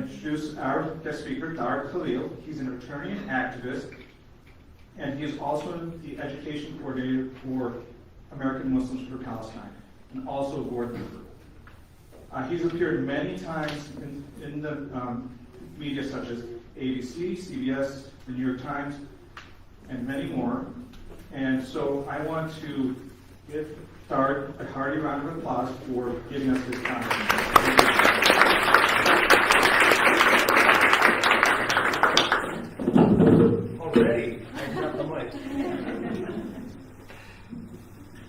introduce our guest speaker, Tarek Khalil. He's an attorney and activist, and he is also the education coordinator for American Muslims for Palestine, and also a board member. He's appeared many times in the media such as ABC, CBS, the New York Times, and many more. And so I want to give Tarek a hearty round of applause for giving us this time. Already, I got the mic.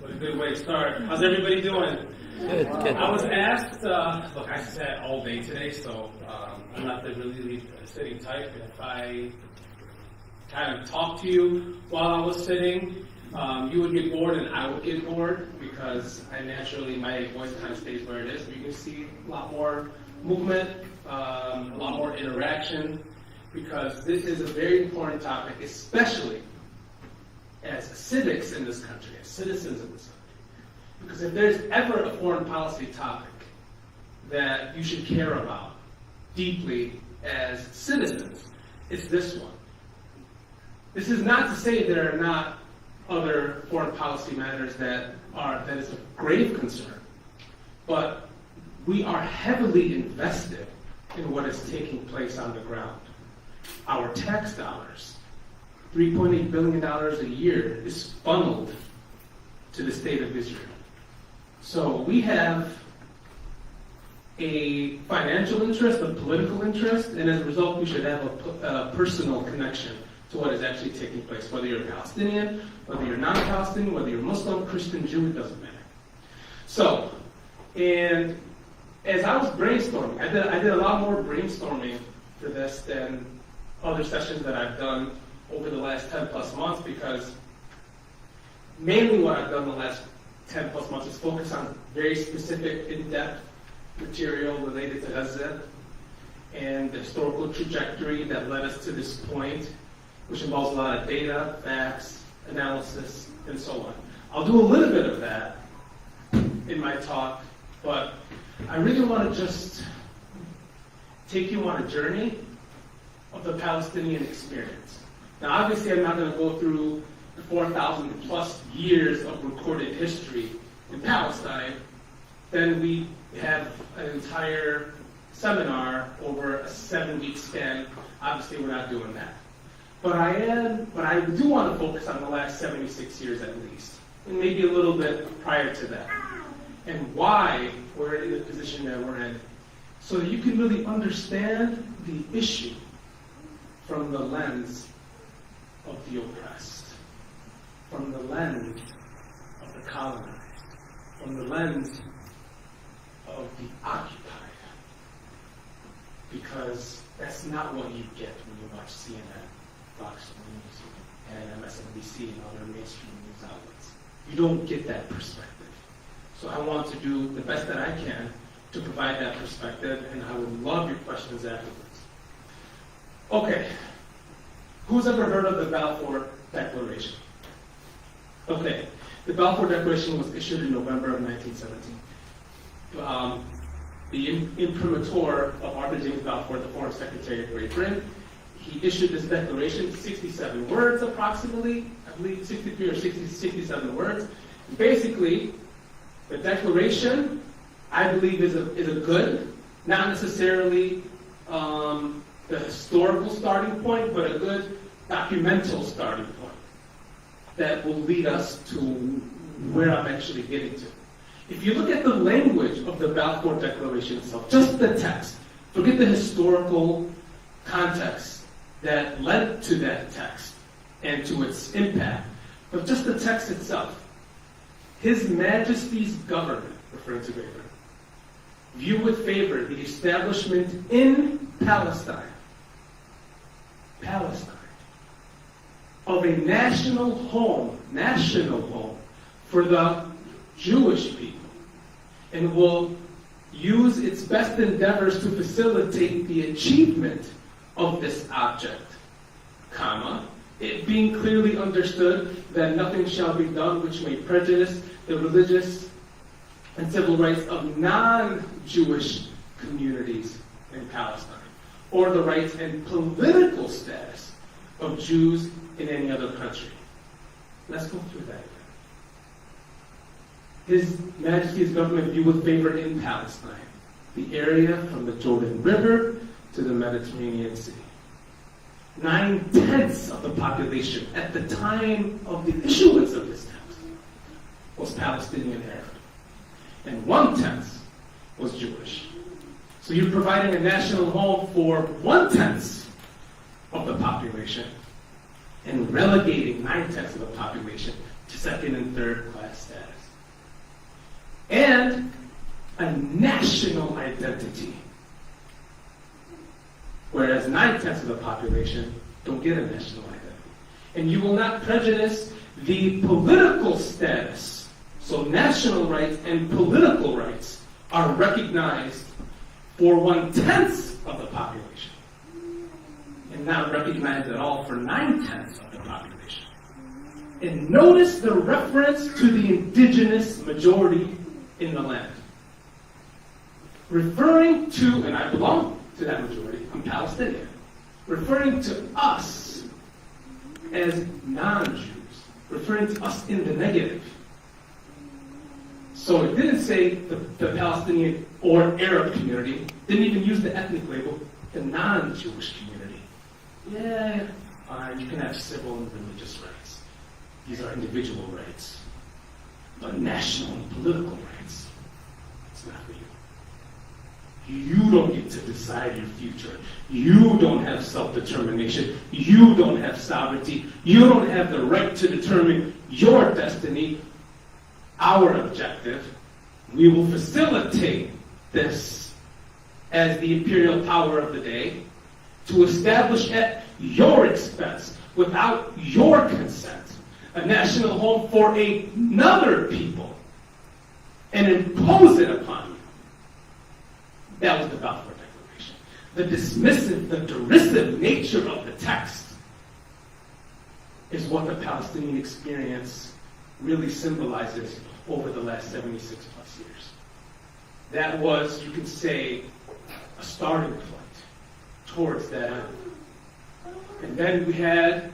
What a good way to start. How's everybody doing? Good. I was asked, look, I sat all day today, so I'm not the really sitting type. If I kind of talked to you while I was sitting, you would get bored and I would get bored because I naturally, my voice kind of stays where it is. You can see a lot more movement, a lot more interaction, because this is a very important topic, especially as civics in this country, as citizens in this country. Because if there's ever a foreign policy topic that you should care about deeply as citizens, it's this one. This is not to say there are not other foreign policy matters that is of grave concern, but we are heavily invested in what is taking place on the ground. Our tax dollars, $3.8 billion a year, is funneled to the state of Israel. So we have a financial interest, a political interest, and as a result, we should have a personal connection to what is actually taking place, whether you're Palestinian, whether you're non-Palestinian, whether you're Muslim, Christian, Jew, it doesn't matter. So, and as I was brainstorming, I did a lot more brainstorming for this than other sessions that I've done over the last 10 plus months, because mainly what I've done the last 10 plus months is focus on very specific, in-depth material related to Gaza and the historical trajectory that led us to this point, which involves a lot of data, facts, analysis, and so on. I'll do a little bit of that in my talk, but I really want to just take you on a journey of the Palestinian experience. Now, obviously, I'm not going to go through the 4,000 plus years of recorded history in Palestine. Then we have an entire seminar over a 7-week span. Obviously, we're not doing that. But I do want to focus on the last 76 years at least, and maybe a little bit prior to that, and why we're in the position that we're in, so that you can really understand the issue from the lens of the oppressed, from the lens of the colonized, from the lens of the occupied. Because that's not what you get when you watch CNN, Fox News, and MSNBC and other mainstream news outlets. You don't get that perspective. So I want to do the best that I can to provide that perspective, and I would love your questions afterwards. Okay, who's ever heard of the Balfour Declaration? Okay, the Balfour Declaration was issued in November of 1917. The imprimatur of Arthur James Balfour, the Foreign Secretary of Great Britain, he issued this declaration, 67 words approximately, I believe 63 or 67 words. Basically, the declaration, I believe, is a good, not necessarily the historical starting point, but a good documental starting point that will lead us to where I'm actually getting to. If you look at the language of the Balfour Declaration itself, just the text, forget the historical context that led to that text and to its impact, but just the text itself. His Majesty's government, referring to Great Britain, view with favor the establishment in Palestine, of a national home for the Jewish people, and will use its best endeavors to facilitate the achievement of this object, comma, it being clearly understood that nothing shall be done which may prejudice the religious and civil rights of non-Jewish communities in Palestine. or the rights and political status of Jews in any other country. Let's go through that again. His Majesty's government view with favor in Palestine, the area from the Jordan River to the Mediterranean Sea. 9/10 of the population at the time of the issuance of this text was Palestinian Arab, and 1/10 was Jewish. So you're providing a national home for 1/10 of the population and relegating 9/10 of the population to second and third class status. And a national identity. Whereas 9/10 of the population don't get a national identity. And you will not prejudice the political status. So national rights and political rights are recognized for 1/10 of the population. And not recognized at all for 9/10 of the population. And notice the reference to the indigenous majority in the land. Referring to, and I belong to that majority, I'm Palestinian, referring to us as non-Jews, referring to us in the negative. So it didn't say the Palestinian or Arab community, didn't even use the ethnic label, the non-Jewish community. Yeah, fine, you can have civil and religious rights. These are individual rights. But national and political rights, it's not for you. You don't get to decide your future. You don't have self-determination. You don't have sovereignty. You don't have the right to determine your destiny. Our objective, we will facilitate this as the imperial power of the day to establish at your expense, without your consent, a national home for another people and impose it upon you. That was the Balfour Declaration. The dismissive, the derisive nature of the text is what the Palestinian experience really symbolizes over the last 76 plus years. That was, you could say, a starting point towards that end. And then we had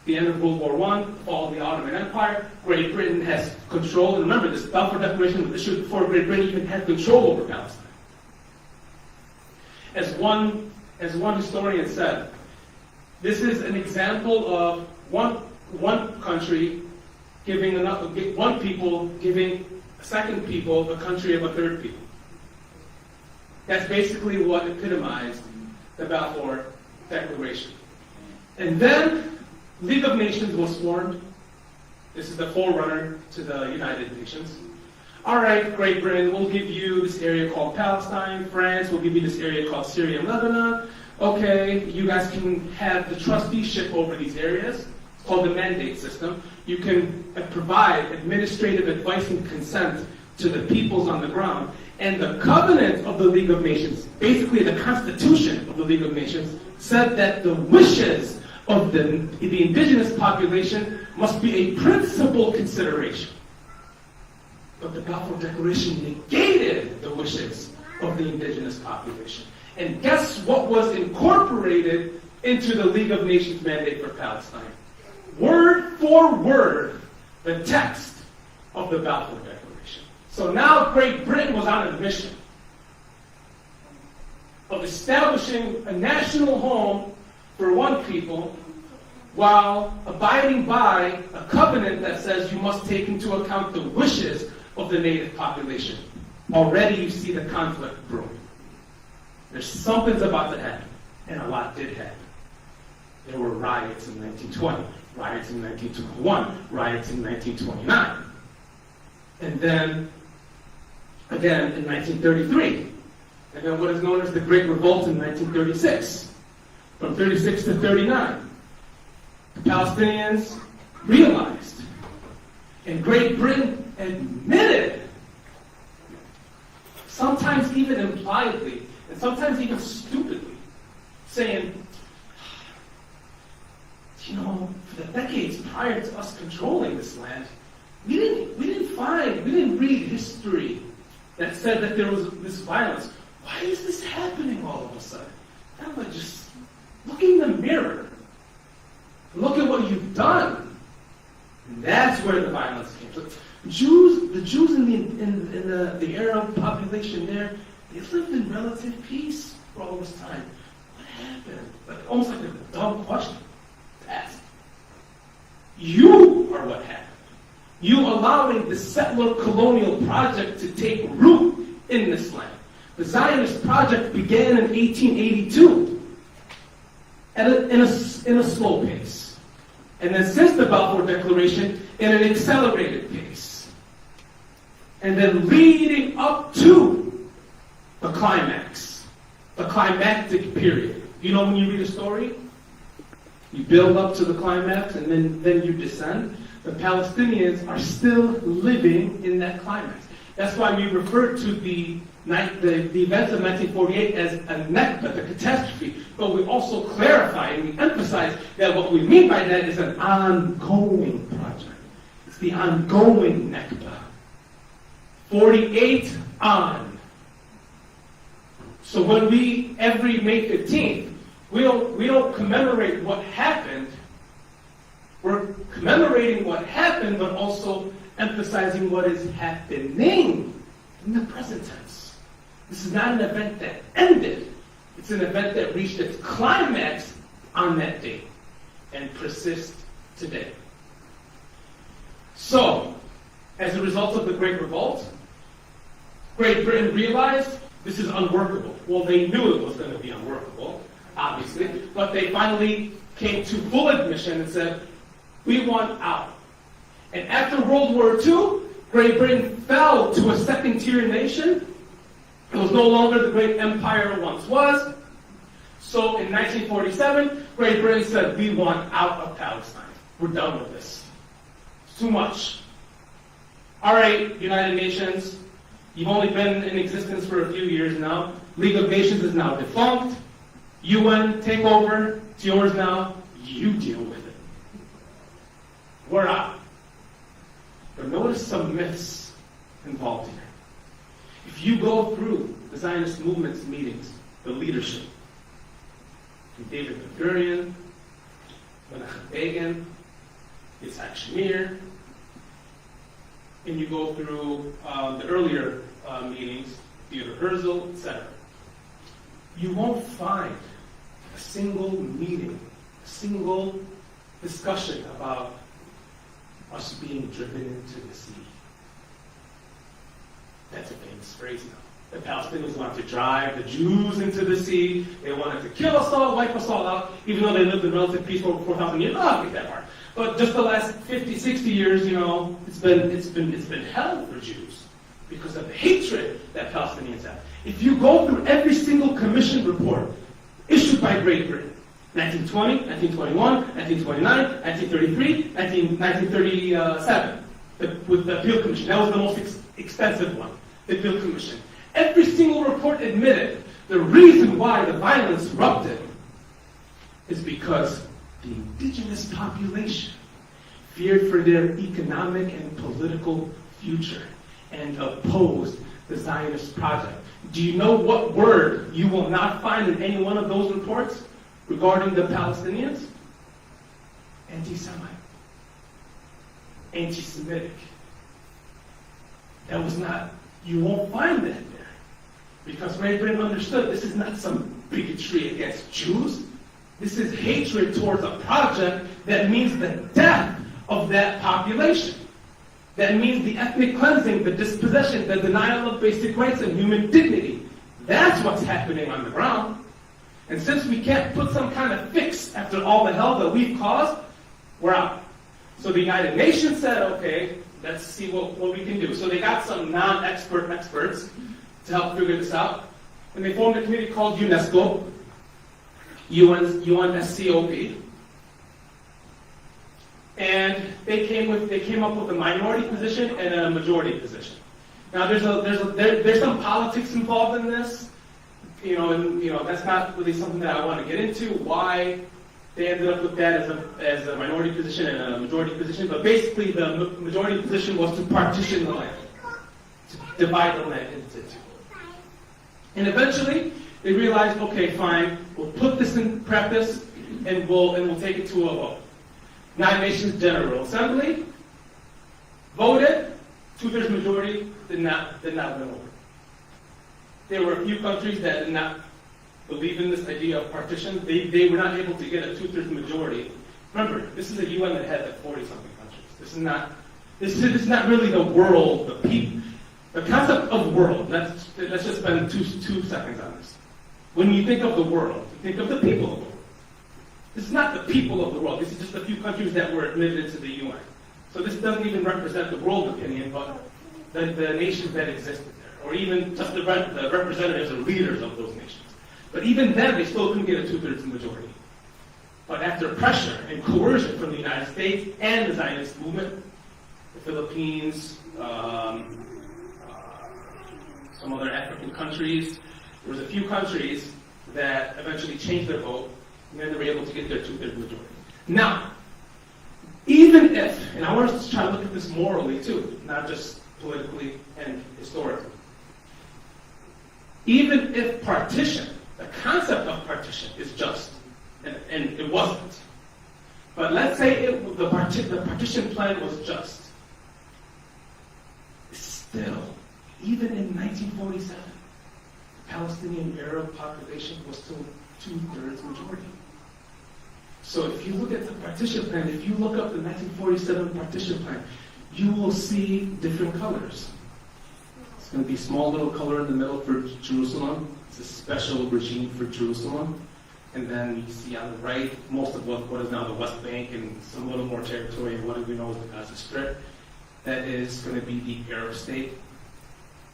the end of World War I, the fall of the Ottoman Empire. Great Britain has control. And remember, this Balfour Declaration was issued before Great Britain even had control over Palestine. As one historian said, this is an example of one country giving one people giving a second people the country of a third people. That's basically what epitomized the Balfour Declaration. And then League of Nations was formed. This is the forerunner to the United Nations. All right, Great Britain, we'll give you this area called Palestine. France, we'll give you this area called Syria and Lebanon. Okay, you guys can have the trusteeship over these areas. It's called the mandate system. You can provide administrative advice and consent to the peoples on the ground. And the covenant of the League of Nations, basically the constitution of the League of Nations, said that the wishes of the indigenous population must be a principal consideration. But the Balfour Declaration negated the wishes of the indigenous population. And guess what was incorporated into the League of Nations mandate for Palestine? Word for word, the text of the Balfour Declaration. So now Great Britain was on a mission of establishing a national home for one people while abiding by a covenant that says you must take into account the wishes of the native population. Already you see the conflict brewing. There's something's about to happen, and a lot did happen. There were riots in 1920, riots in 1921, riots in 1929. And then, again, in 1933. And then what is known as the Great Revolt in 1936. From 36 to 39. The Palestinians realized, and Great Britain admitted, sometimes even impliedly, and sometimes even stupidly, saying, you know, for the decades prior to us controlling this land, we didn't read history that said that there was this violence. why is this happening all of a sudden? I'm like, just look in the mirror. Look at what you've done. And that's where the violence came. So the Jews in the Arab population there, they lived in relative peace for all this time. What happened? Like, almost like a dumb question to ask. You are what happened. You allowing the settler colonial project to take root in this land. The Zionist project began in 1882 in a slow pace. And then since the Balfour Declaration, in an accelerated pace. And then leading up to the climax, the climactic period. You know when you read a story? You build up to the climax and then you descend. The Palestinians are still living in that climax. That's why we refer to the events of 1948 as a Nakba, the catastrophe. But we also clarify and we emphasize that what we mean by that is an ongoing project. It's the ongoing Nakba. 48 on. So when every May 15th, we don't commemorate what happened. We're commemorating what happened, but also emphasizing what is happening in the present tense. This is not an event that ended. It's an event that reached its climax on that date and persists today. So, as a result of the Great Revolt, Great Britain realized this is unworkable. Well, they knew it was going to be unworkable, obviously, but they finally came to full admission and said, we want out. And after World War II, Great Britain fell to a second-tier nation. It was no longer the great empire it once was. So in 1947, Great Britain said, we want out of Palestine. We're done with this. It's too much. All right, United Nations, you've only been in existence for a few years now. League of Nations is now defunct. UN, take over. It's yours now. You deal with it. We're out. But notice some myths involved here. If you go through the Zionist movement's meetings, the leadership, from David Ben-Gurion, Menachem Begin, Yitzhak Shamir, and you go through the earlier meetings, Theodor Herzl, etc., you won't find a single meeting, a single discussion about us being driven into the sea. That's a famous phrase now. The Palestinians wanted to drive the Jews into the sea. They wanted to kill us all, wipe us all out, even though they lived in relative peace for over 4,000 years. I get that part. But just the last 50, 60 years, it's been hell for Jews because of the hatred that Palestinians have. If you go through every single commission report issued by Great Britain, 1920, 1921, 1929, 1933, 1937, with the Appeal Commission. That was the most expensive one, the Appeal Commission. Every single report admitted the reason why the violence erupted is because the indigenous population feared for their economic and political future and opposed the Zionist project. Do you know what word you will not find in any one of those reports regarding the Palestinians? Anti-Semite. Anti-Semitic. That was not, you won't find that there. Because Great Britain understood this is not some bigotry against Jews. This is hatred towards a project that means the death of that population. That means the ethnic cleansing, the dispossession, the denial of basic rights and human dignity. That's what's happening on the ground. And since we can't put some kind of fix after all the hell that we've caused, we're out. So the United Nations said, okay, let's see what we can do. So they got some non-expert experts to help figure this out. And they formed a committee called UNESCO, UNSCOP. And they came up with a minority position and a majority position. Now there's some politics involved in this, and that's not really something that I want to get into. Why they ended up with that as a minority position and a majority position, but basically the majority position was to partition the land, to divide the land into two. And eventually, they realized, okay, fine, we'll put this in practice, and we'll take it to a vote. 9 Nations General Assembly voted, 2/3 majority did not win over. There were a few countries that did not believe in this idea of partition. They were not able to get a 2/3 majority. Remember, this is a UN that had like 40-something countries. This is not really the world, the people. The concept of world, let's just spend two seconds on this. When you think of the world, you think of the people of the world. This is not the people of the world. This is just a few countries that were admitted into the UN. So this doesn't even represent the world opinion, but the nations that existed there, or even just the representatives or leaders of those nations. But even then, they still couldn't get a 2/3 majority. But after pressure and coercion from the United States and the Zionist movement, the Philippines, some other African countries, there was a few countries that eventually changed their vote, and then they were able to get their 2/3 majority. Now, even if, and I want us to try to look at this morally too, not just politically and historically. Even if partition, the concept of partition is just, and it wasn't. But let's say the partition plan was just. Still, even in 1947, the Palestinian Arab population was still 2/3 majority. So if you look at the partition plan, if you look up the 1947 partition plan, you will see different colors. It's going to be a small little color in the middle for Jerusalem. It's a special regime for Jerusalem. And then you see on the right, most of what is now the West Bank and some little more territory of what we know as the Gaza Strip. That is going to be the Arab state.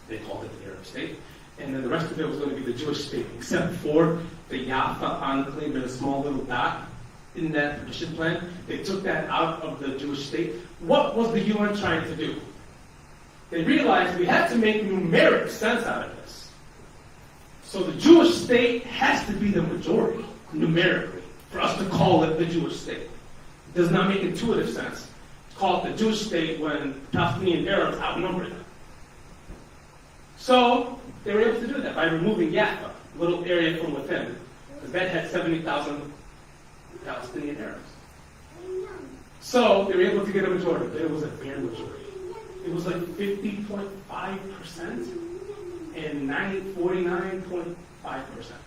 They called it the Arab state. And then the rest of it was going to be the Jewish state, except for the Jaffa enclave and a small little dot in that partition plan. They took that out of the Jewish state. What was the UN trying to do? They realized we had to make numeric sense out of this. So the Jewish state has to be the majority, numerically, for us to call it the Jewish state. It does not make intuitive sense to call it the Jewish state when Palestinian Arabs outnumber them. So they were able to do that by removing Jaffa, a little area from within, because that had 70,000 Palestinian Arabs. So they were able to get a majority, but it was a bare majority. It was like 50.5% and 49.5%.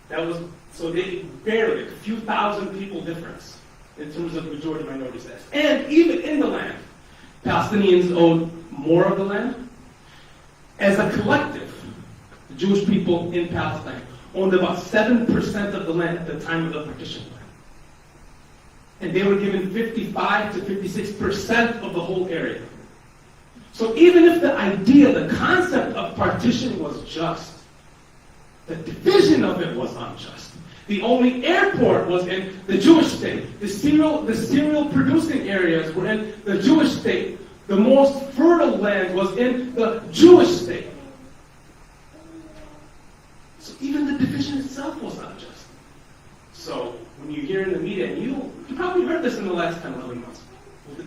That was, so they barely, a few thousand people difference in terms of majority minority status. And even in the land, Palestinians owned more of the land. As a collective, the Jewish people in Palestine owned about 7% of the land at the time of the partition plan. And they were given 55 to 56% of the whole area. So even if the idea, the concept of partition was just, the division of it was unjust. The only airport was in the Jewish state. The cereal producing areas were in the Jewish state. The most fertile land was in the Jewish state. So even the division itself was unjust. So when you hear in the media, and you probably heard this in the last 10, 11 months,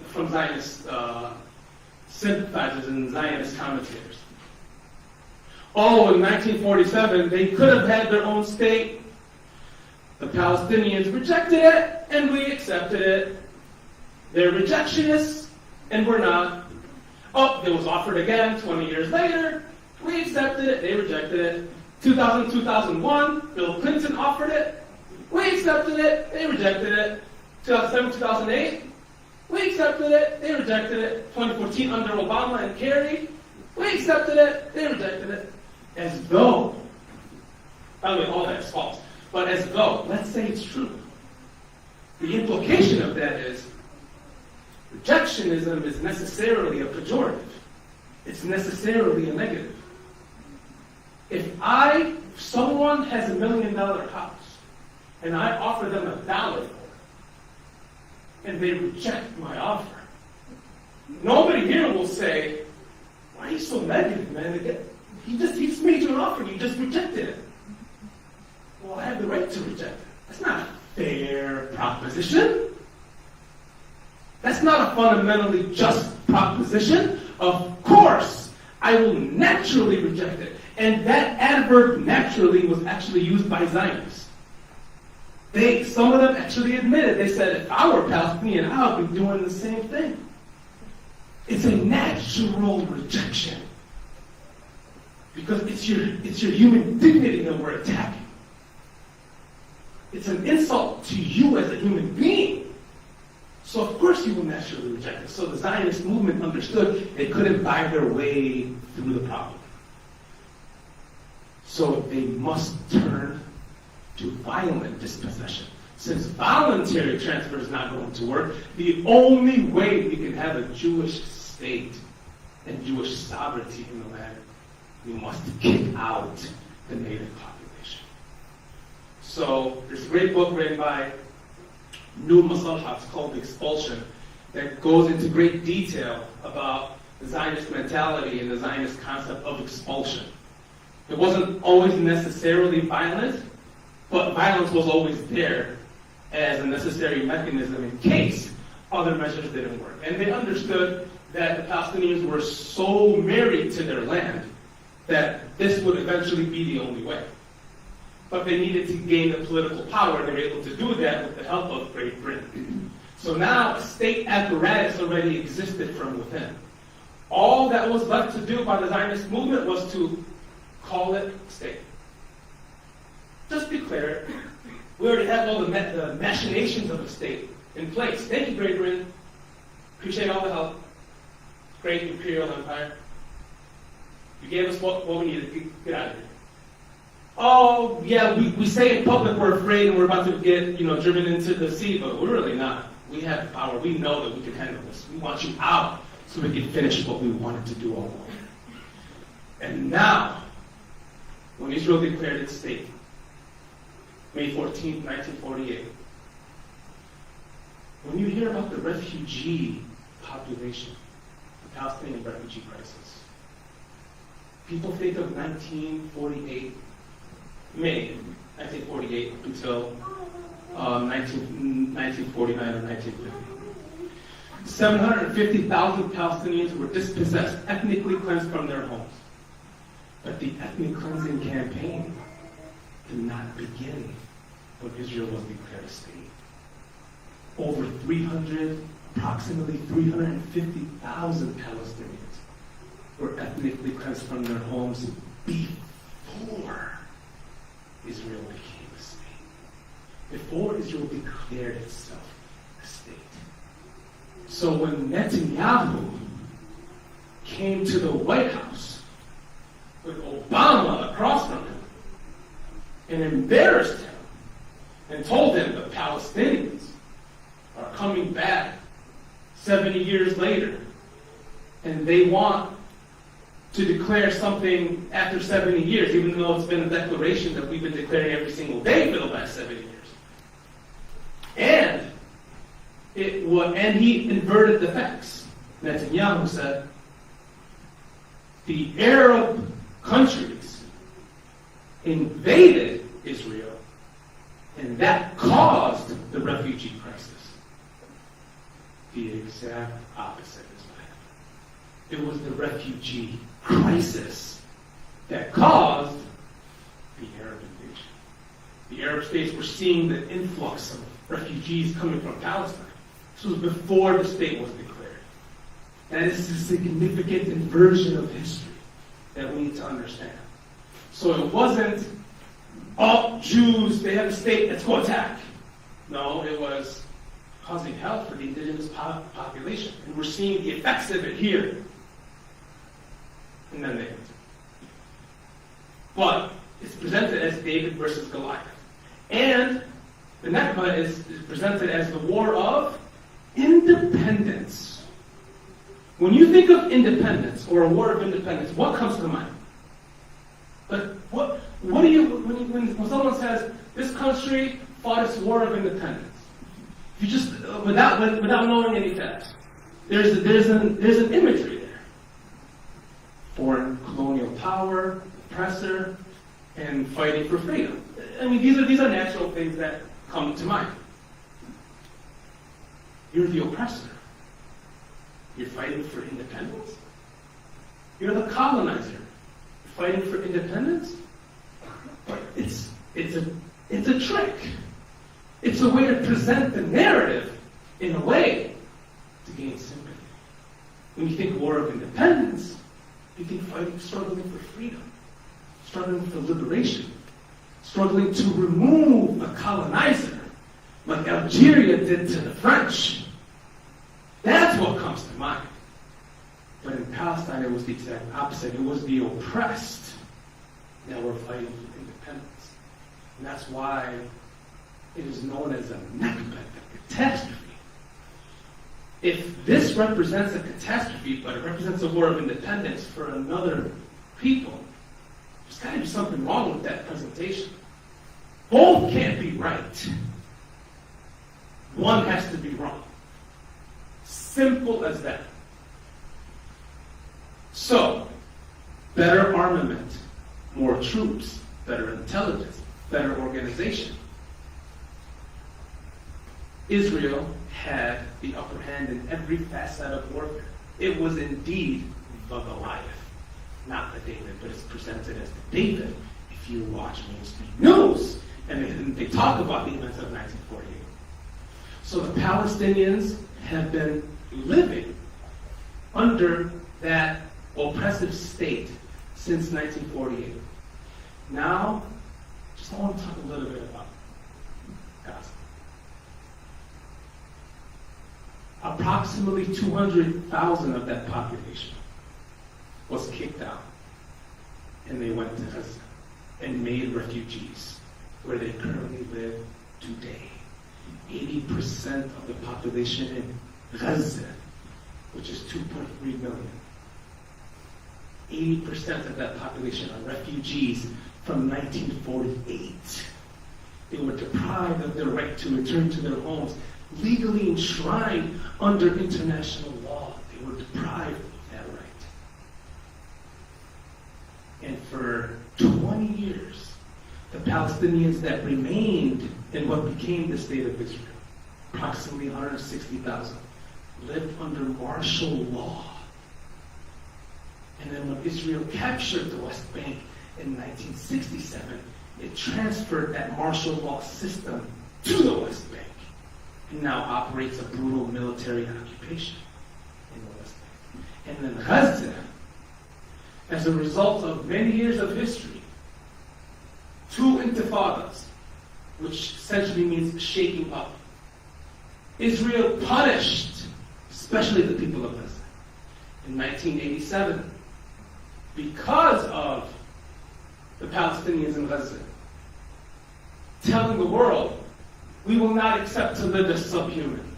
from Zionist sympathizers and Zionist commentators. Oh, in 1947, they could have had their own state. The Palestinians rejected it, and we accepted it. They're rejectionists, and we're not. Oh, it was offered again 20 years later. We accepted it, they rejected it. 2000, 2001, Bill Clinton offered it. We accepted it, they rejected it. 2007, 2008, we accepted it, they rejected it. 2014 under Obama and Kerry, we accepted it, they rejected it. As though, by the way, all that is false, but as though, let's say it's true. The implication of that is, rejectionism is necessarily a pejorative. It's necessarily a negative. If someone has $1 million house, and I offer them $1 for it, and they reject my offer, nobody here will say, why are you so negative, man? He just made you an offer, and you just rejected it. Well, I have the right to reject it. That's not a fair proposition. That's not a fundamentally just proposition. Of course, I will naturally reject it. And that adverb naturally was actually used by Zionists. Some of them actually admitted, they said, if I were Palestinian, I would be doing the same thing. It's a natural rejection. Because it's your human dignity that we're attacking. It's an insult to you as a human being. So of course you will naturally reject it. So the Zionist movement understood they couldn't buy their way through the problem. So they must turn to violent dispossession. Since voluntary transfer is not going to work, the only way we can have a Jewish state and Jewish sovereignty in the land, we must kick out the native population. So there's a great book written by New Masalha, it's called Expulsion, that goes into great detail about the Zionist mentality and the Zionist concept of expulsion. It wasn't always necessarily violent, but violence was always there as a necessary mechanism in case other measures didn't work. And they understood that the Palestinians were so married to their land that this would eventually be the only way. But they needed to gain the political power, and they were able to do that with the help of Great Britain. So now a state apparatus already existed from within. All that was left to do by the Zionist movement was to call it state. Just declare it. We already have all the machinations of a state in place. Thank you, Great Britain. Appreciate all the help. Great imperial empire. You gave us what we needed. Get out of here. Oh, yeah, we say in public we're afraid and we're about to get driven into the sea, but we're really not. We have power. We know that we can handle this. We want you out so we can finish what we wanted to do all along. And now, when Israel declared its state, May 14, 1948, when you hear about the refugee population, the Palestinian refugee crisis, people think of 1948, May 1948 up until 1949 or 1950. 750,000 Palestinians were dispossessed, ethnically cleansed from their homes. But the ethnic cleansing campaign did not begin when Israel was declared a state. Over approximately 350,000 Palestinians were ethnically cleansed from their homes before Israel became a state. Before Israel declared itself a state. So when Netanyahu came to the White House with Obama across from him and embarrassed him and told him the Palestinians are coming back 70 years later and they want to declare something after 70 years, even though it's been a declaration that we've been declaring every single day for the last 70 years. And he inverted the facts. Netanyahu said, the Arab countries invaded Israel, and that caused the refugee crisis. The exact opposite is what happened. It was the refugee crisis that caused the Arab invasion. The Arab states were seeing the influx of refugees coming from Palestine. This was before the state was declared. That is a significant inversion of history that we need to understand. So it wasn't, Jews, they have a state, let's go attack. No, it was causing hell for the indigenous population. And we're seeing the effects of it here. And then they enter. But it's presented as David versus Goliath. And the Nakba is presented as the war of independence. When you think of independence or a war of independence, what comes to mind? But what do you when someone says this country fought its war of independence? You just without knowing any facts, there's an imagery there. Foreign colonial power, oppressor, and fighting for freedom. I mean, these are natural things that come to mind. You're the oppressor. You're fighting for independence. You're the colonizer. You're fighting for independence, but it's a trick. It's a way to present the narrative in a way to gain sympathy. When you think war of independence, you think fighting, struggling for freedom, struggling for liberation, struggling to remove a colonizer, like Algeria did to the French. That's what comes to mind. But in Palestine, it was the exact opposite. It was the oppressed that were fighting for independence. And that's why it is known as a Nakba, a catastrophe. If this represents a catastrophe, but it represents a war of independence for another people, there's got to be something wrong with that presentation. Both can't be right. One has to be wrong. Simple as that. So, better armament, more troops, better intelligence, better organization. Israel had the upper hand in every facet of warfare. It was indeed the Goliath, not the David, but it's presented as the David if you watch mainstream news. And they talk about the events of 1948. So the Palestinians have been living under that oppressive state since 1948. Now, I want to talk a little bit about Gaza. Approximately 200,000 of that population was kicked out, and they went to Gaza and made refugees where they currently live today. 80% of the population in Gaza, which is 2.3 million. 80% of that population are refugees from 1948. They were deprived of their right to return to their homes, legally enshrined under international law. They were deprived of that right. And for 20 years, the Palestinians that remained in what became the State of Israel, approximately 160,000, lived under martial law. And then when Israel captured the West Bank in 1967, it transferred that martial law system to the West Bank and now operates a brutal military occupation in the West Bank. And then Gaza, as a result of many years of history, 2 intifadas, which essentially means shaking up. Israel punished, especially the people of Gaza, in 1987 because of the Palestinians in Gaza, telling the world, we will not accept to live as subhuman.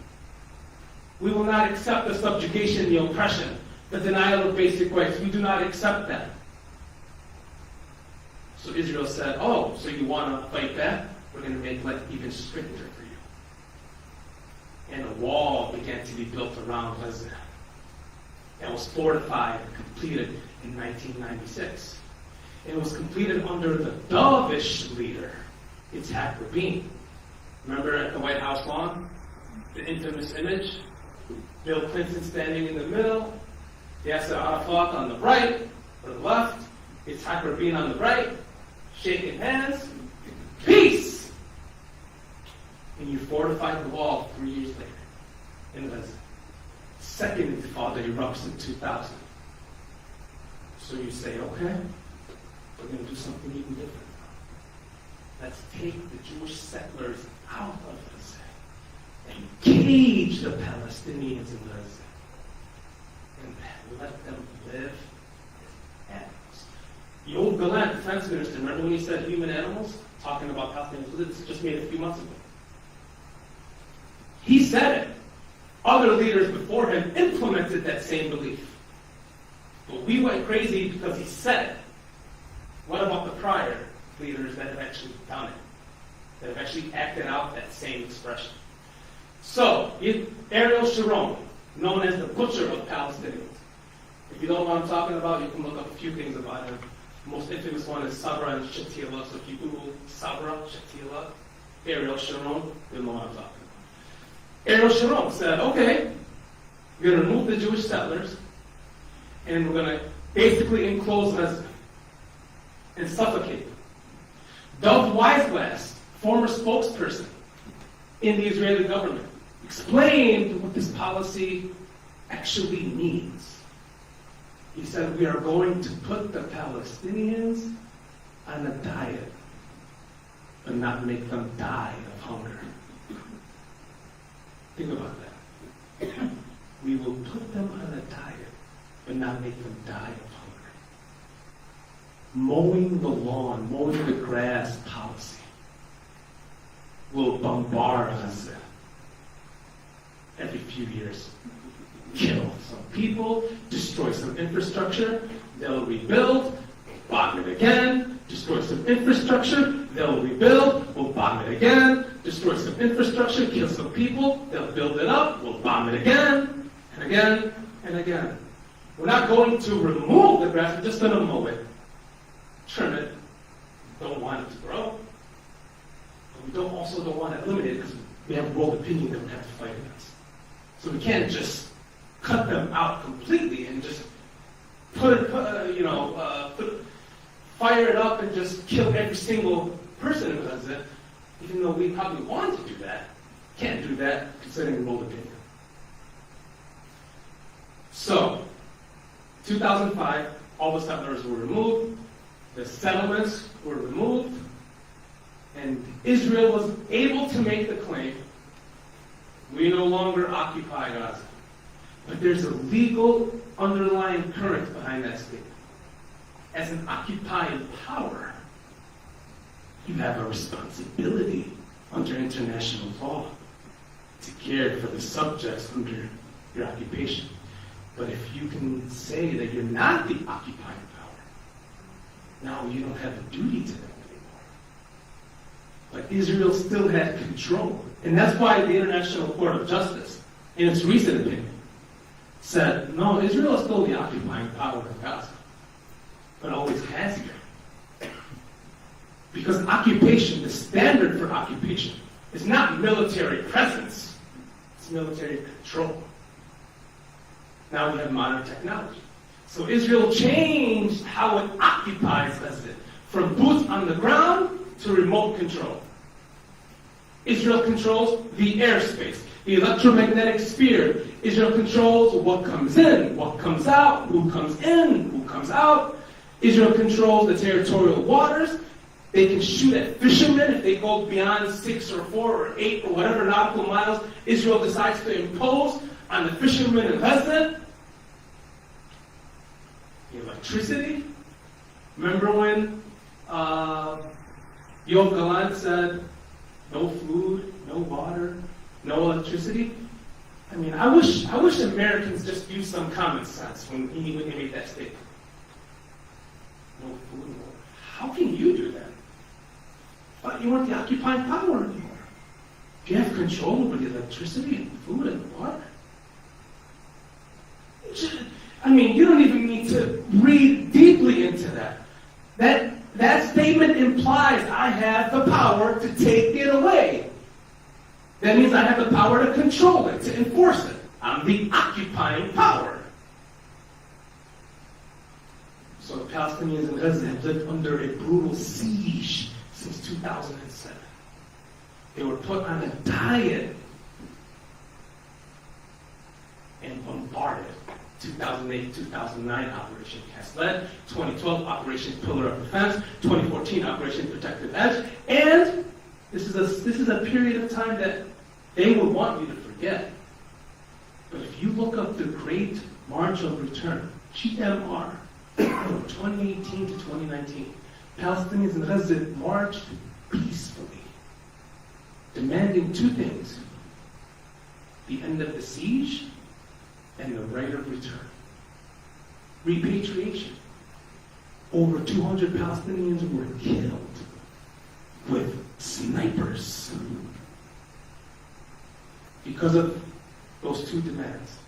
We will not accept the subjugation, the oppression, the denial of basic rights. We do not accept that. So Israel said, oh, so you want to fight back? We're going to make life even stricter for you. And a wall began to be built around Gaza. That was fortified and completed in 1996. It was completed under the dovish leader, Yitzhak Rabin. Remember at the White House lawn? The infamous image? Bill Clinton standing in the middle, Yasser Arafat on the right, or the left, Yitzhak Rabin on the right, shaking hands, peace! And you fortified the wall 3 years later in Gaza. Second intifada erupts in 2000. So you say, okay, we're going to do something even different. Let's take the Jewish settlers out of Gaza and cage the Palestinians in Gaza and let them live as animals. The old Gallant defense minister, remember when he said human animals? Talking about Palestinians, this just made a few months ago. He said it. Other leaders before him implemented that same belief. But we went crazy because he said it. What about the prior leaders that have actually done it? That have actually acted out that same expression? So, Ariel Sharon, known as the butcher of Palestinians. If you don't know what I'm talking about, you can look up a few things about him. The most infamous one is Sabra and Shatila. So if you Google Sabra, Shatila, Ariel Sharon, you'll know what I'm talking about. Ariel Sharon said, okay, we're going to remove the Jewish settlers, and we're going to basically enclose Gaza. and suffocate them. Dov Weisglass, former spokesperson in the Israeli government, explained what this policy actually means. He said, we are going to put the Palestinians on a diet, but not make them die of hunger. Think about that. We will put them on a diet, but not make them die of hunger. Mowing the lawn, mowing the grass policy will bombard Gaza every few years. Kill some people, destroy some infrastructure, they'll rebuild, bomb it again, destroy some infrastructure, they'll rebuild, we'll bomb it again, destroy some infrastructure, kill some people, they'll build it up, we'll bomb it again, and again, and again. We're not going to remove the grass, we're just going to mow it, trim it, don't want it to grow, but we also don't want to eliminate it because we have a world opinion that we have to fight against. So we can't just cut them out completely and just fire it up and just kill every single person who does it, even though we probably want to do that. Can't do that considering the world opinion. So, 2005, all the settlers were removed, the settlements were removed, and Israel was able to make the claim, we no longer occupy Gaza. But there's a legal underlying current behind that statement. As an occupying power, you have a responsibility under international law to care for the subjects under your occupation. But if you can say that you're not the occupying power, now you don't have a duty to them anymore. But Israel still had control. And that's why the International Court of Justice, in its recent opinion, said, no, Israel is still the occupying power in Gaza, but always has been. Because occupation, the standard for occupation, is not military presence, it's military control. Now we have modern technology. So Israel changed how it occupies Gaza, from boots on the ground to remote control. Israel controls the airspace, the electromagnetic sphere. Israel controls what comes in, what comes out, who comes in, who comes out. Israel controls the territorial waters. They can shoot at fishermen if they go beyond 6 or 4 or 8 or whatever nautical miles Israel decides to impose on the fishermen in Gaza. The electricity. Remember when Yoav Gallant said, no food, no water, no electricity? I mean, I wish Americans just used some common sense when he made that statement. No food, no water. How can you do that? But you weren't the occupying power anymore. Do you have control over the electricity and food and water? I mean, you don't even need to read deeply into that. That statement implies I have the power to take it away. That means I have the power to control it, to enforce it. I'm the occupying power. So the Palestinians in Gaza have lived under a brutal siege since 2007. They were put on a diet and bombarded. 2008-2009 Operation Cast Lead, 2012 Operation Pillar of Defense, 2014 Operation Protective Edge, and this is a period of time that they would want you to forget. But if you look up the Great March of Return, GMR, 2018 to 2019, Palestinians in Gaza marched peacefully, demanding two things: the end of the siege and the right of return. Repatriation. Over 200 Palestinians were killed with snipers because of those two demands.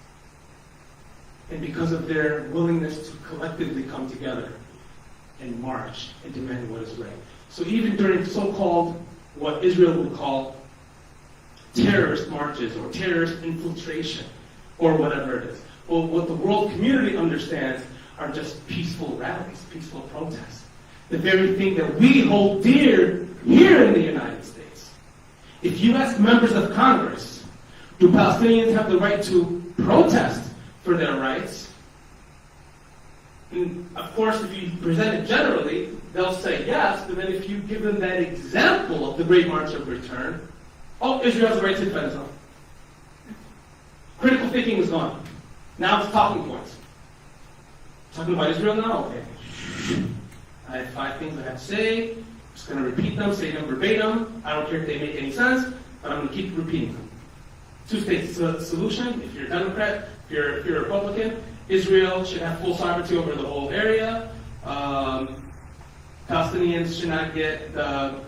And because of their willingness to collectively come together and march and demand what is right. So even during so-called, what Israel would call terrorist marches or terrorist infiltration, or whatever it is. Well, what the world community understands are just peaceful rallies, peaceful protests. the very thing that we hold dear here in the United States. If you ask members of Congress, do Palestinians have the right to protest for their rights? And of course, if you present it generally, they'll say yes, but then if you give them that example of the Great March of Return, oh, Israel has the right to defend itself. Critical thinking is gone. Now it's talking points. Talking about Israel now? Okay. I have 5 things I have to say. I'm just going to repeat them, say them verbatim. I don't care if they make any sense, but I'm going to keep repeating them. 2-state solution. If you're a Democrat, if you're a Republican, Israel should have full sovereignty over the whole area. Palestinians should not get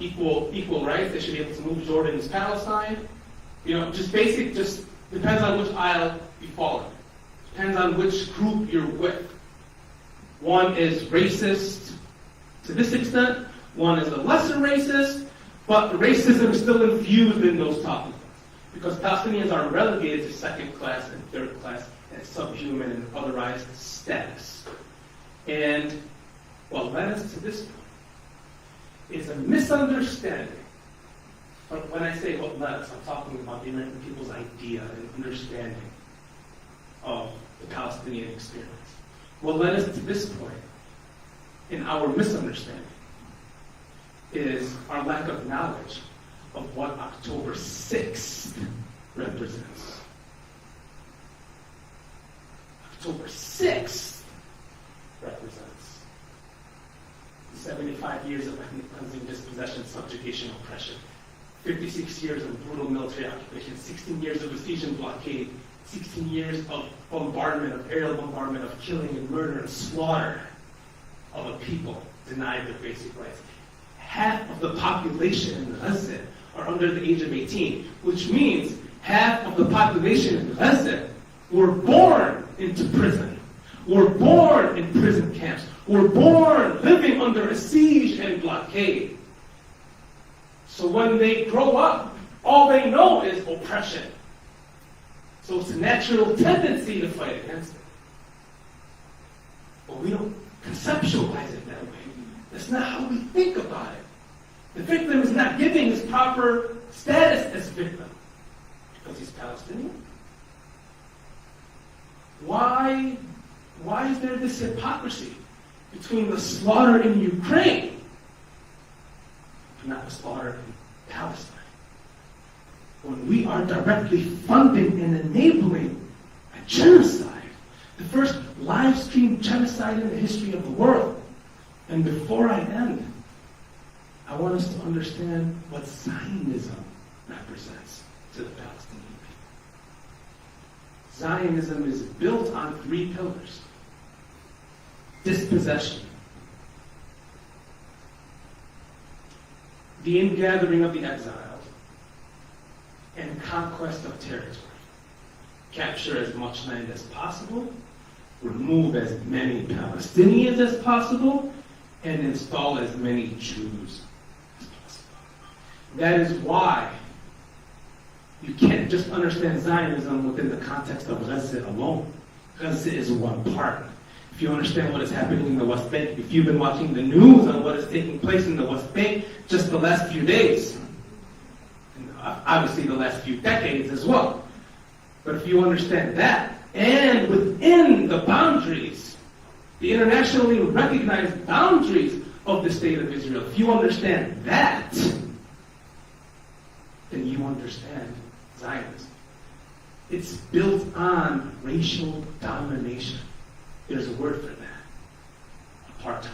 equal rights. They should be able to move Jordan as Palestine. You know, just basic, just depends on which aisle you fall in. Depends on which group you're with. One is racist to this extent, one is a lesser racist, but racism is still infused in those talking points. Because Palestinians are relegated to second class and third class and subhuman and otherized status. And what led us to this point is a misunderstanding. But when I say what led us, I'm talking about the American people's idea and understanding of the Palestinian experience. What led us to this point in our misunderstanding is our lack of knowledge of what October 6th represents. October 6th represents 75 years of ethnic cleansing, dispossession, subjugation, oppression, 56 years of brutal military occupation, 16 years of besieging blockade, 16 years of bombardment, of aerial bombardment, of killing and murder and slaughter of a people denied their basic rights. Half of the population in Gaza are under the age of 18, which means half of the population in Gaza were born into prison, were born in prison camps, were born living under a siege and blockade. So when they grow up, all they know is oppression. So it's a natural tendency to fight against it. But we don't conceptualize it that way. That's not how we think about it. The victim is not giving his proper status as victim because he's Palestinian. Why is there this hypocrisy between the slaughter in Ukraine and not the slaughter in Palestine? When we are directly funding and enabling a genocide, the first live stream genocide in the history of the world. And before I end, I want us to understand what Zionism represents to the Palestinian people. Zionism is built on 3 pillars. Dispossession, the ingathering of the exiles, and conquest of territory. Capture as much land as possible, remove as many Palestinians as possible, and install as many Jews as possible. That is why you can't just understand Zionism within the context of Gaza alone. Gaza is one part. If you understand what is happening in the West Bank, if you've been watching the news on what is taking place in the West Bank just the last few days, and obviously the last few decades as well. But if you understand that, and within the boundaries, the internationally recognized boundaries of the state of Israel, if you understand that, then you understand Zionism. It's built on racial domination. There's a word for that. Apartheid.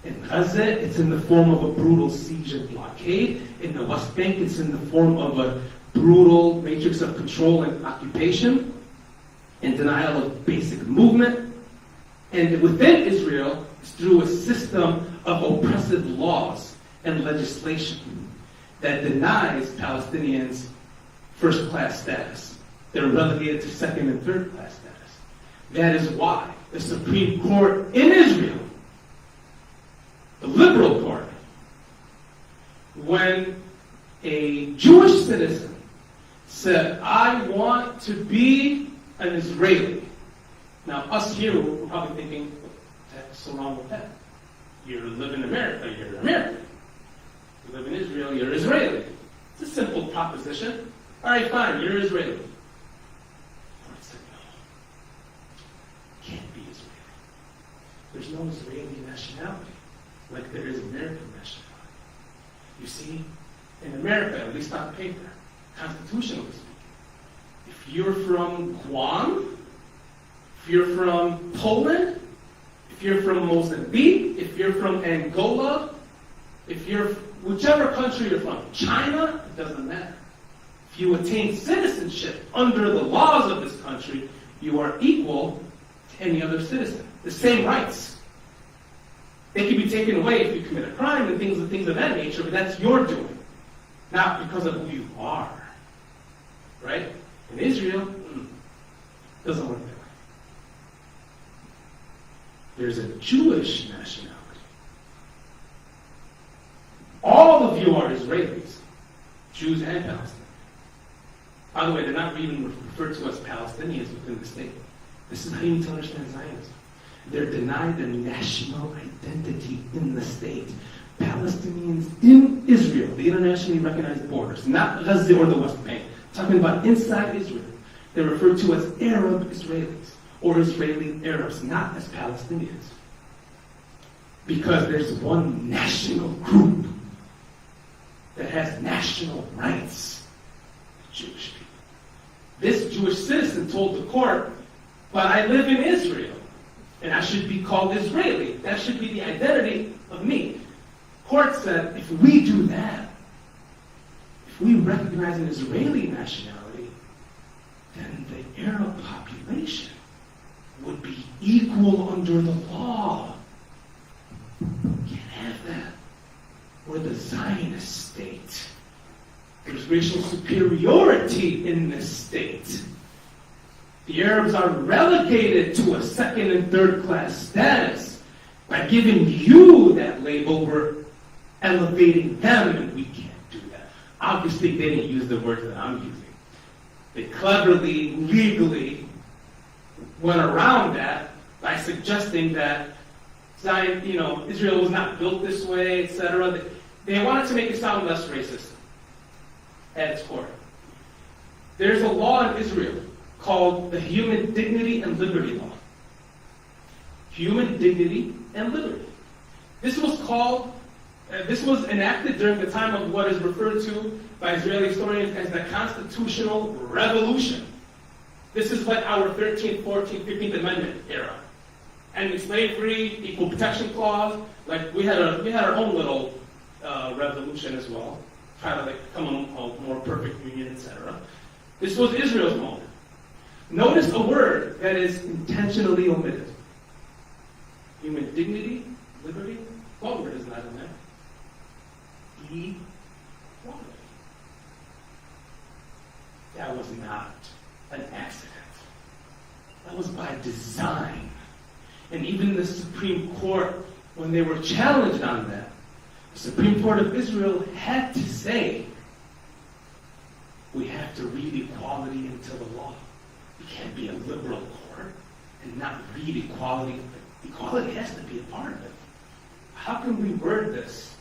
In Gaza, it's in the form of a brutal siege and blockade. In the West Bank, it's in the form of a brutal matrix of control and occupation and denial of basic movement. And within Israel, it's through a system of oppressive laws and legislation that denies Palestinians first-class status. They're relegated to second and third-class status. That is why the Supreme Court in Israel, the liberal court, when a Jewish citizen said, I want to be an Israeli. Now, us here, we're probably thinking, what's so wrong with that? You live in America, you're American. You live in Israel, you're Israeli. It's a simple proposition. All right, fine, you're Israeli. Court said, no. Can't be Israeli. There's no Israeli nationality like there is American nationality. You see, in America, at least on paper, constitutionally speaking, if you're from Guam, if you're from Poland, if you're from Mozambique, if you're from Angola, if you're whichever country you're from, China, it doesn't matter. If you attain citizenship under the laws of this country, you are equal to any other citizen. The same rights. They can be taken away if you commit a crime and things of that nature, but that's your doing, not because of who you are. Right? In Israel, doesn't work that way. There's a Jewish nationality. All of you are Israelis, Jews and Palestinians. By the way, they're not even referred to as Palestinians within the state. This is how you need to understand Zionism. They're denied their national identity in the state. Palestinians in Israel, the internationally recognized borders, not Gaza or the West Bank, talking about inside Israel, they're referred to as Arab Israelis or Israeli Arabs, not as Palestinians. Because there's one national group that has national rights, the Jewish people. This Jewish citizen told the court, but I live in Israel, and I should be called Israeli. That should be the identity of me. Court said, if we do that, if we recognize an Israeli nationality, then the Arab population would be equal under the law. Can't have that. We're the Zionist state. There's racial superiority in this state. The Arabs are relegated to a second and third class status. By giving you that label, we're elevating them, and we can't do that. Obviously, they didn't use the words that I'm using. They cleverly, legally went around that by suggesting that Israel was not built this way, etc. They wanted to make it sound less racist at its core. There's a law in Israel called the Human Dignity and Liberty Law. Human Dignity and Liberty. This was enacted during the time of what is referred to by Israeli historians as the Constitutional Revolution. This is like our 13th, 14th, 15th Amendment era. And slavery, equal protection clause, like we had our own little revolution as well, trying to become a more perfect union, etc. This was Israel's moment. Notice a word that is intentionally omitted. Human dignity, liberty. What word is not in there? Equality. That was not an accident. That was by design. And even the Supreme Court, when they were challenged on that, the Supreme Court of Israel had to say, we have to read equality into the law. We can't be a liberal court and not read equality. Equality has to be a part of it. How can we word this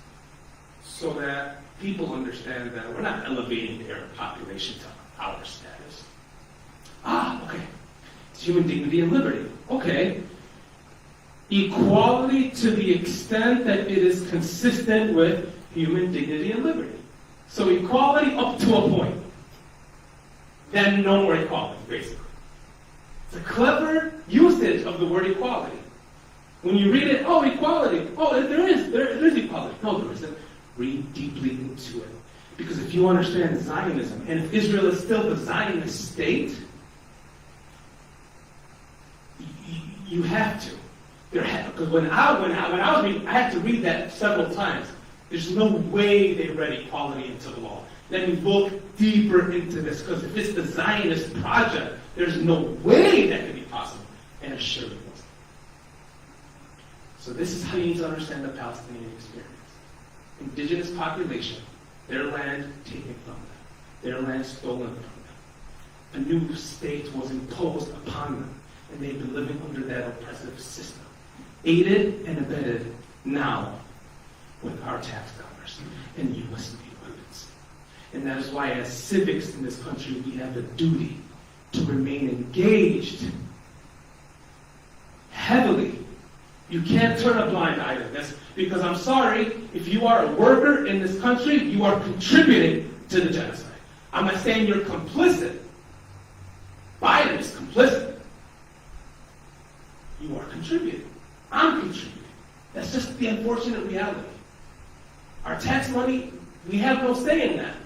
so that people understand that we're not elevating the Arab population to our status? Okay. It's human dignity and liberty. Okay. Equality to the extent that it is consistent with human dignity and liberty. So equality up to a point. Then no more equality, basically. It's a clever usage of the word equality. When you read it, equality. There is equality. No, there isn't. Read deeply into it. Because if you understand Zionism, and if Israel is still the Zionist state, you have to. Because when I was reading, I had to read that several times. There's no way they read equality into the law. Let me look deeper into this, because if it's the Zionist project, there's no way that could be possible. And it surely wasn't. So this is how you need to understand the Palestinian experience. Indigenous population, their land taken from them, their land stolen from them. A new state was imposed upon them, and they've been living under that oppressive system, aided and abetted now with our tax dollars and U.S. weapons. And that is why as civics in this country, we have a duty to remain engaged heavily. You can't turn a blind eye to this, because I'm sorry, if you are a worker in this country, you are contributing to the genocide. I'm not saying you're complicit. Biden is complicit. You are contributing. I'm contributing. That's just the unfortunate reality. Our tax money, we have no say in that.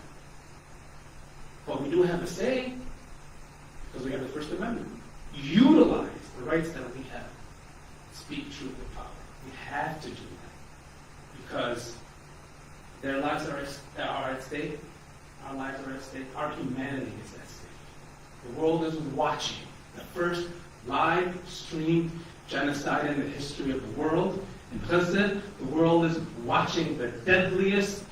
But we do have a say, because we have the First Amendment. Utilize the rights that we have. Speak truth in power. We have to do that. Because their lives are at stake. Our lives are at stake. Our humanity is at stake. The world is watching the first live streamed genocide in the history of the world. And President, the world is watching the deadliest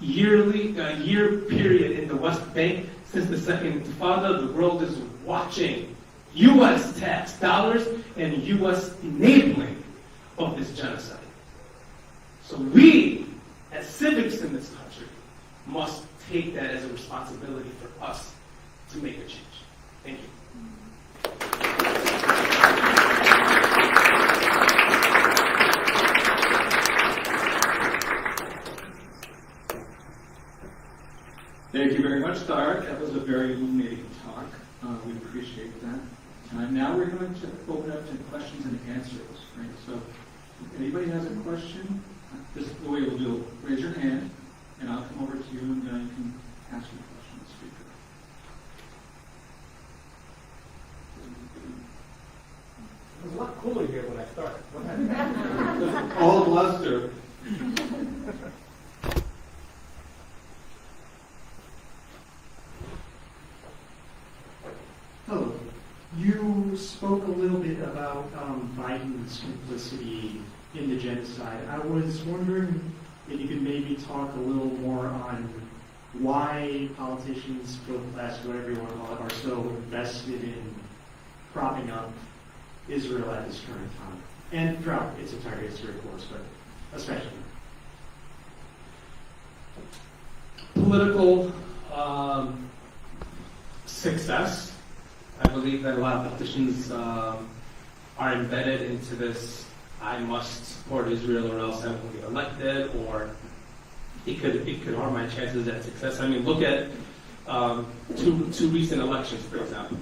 year period in the West Bank since the Second Intifada. The world is watching U.S. tax dollars and U.S. enabling of this genocide. So we, as civics in this country, must take that as a responsibility for us to make a change. Thank you. Thank you very much, Tarek. That was a very illuminating talk. We appreciate that. Now we're going to open up to questions and answers. Right? So if anybody has a question, this is the way we'll do it. Raise your hand, and I'll come over to you, and you can ask your question to the speaker. It was a lot cooler here when I started. What happened? All bluster. Hello. You spoke a little bit about Biden's complicity in the genocide. I was wondering if you could maybe talk a little more on why politicians, political class, whatever you want to call it, are so invested in propping up Israel at this current time. And throughout its entire history, of course, but especially. Political success. I believe that a lot of politicians are embedded into this, I must support Israel or else I won't get elected, or it could harm my chances at success. I mean, look at two recent elections, for example.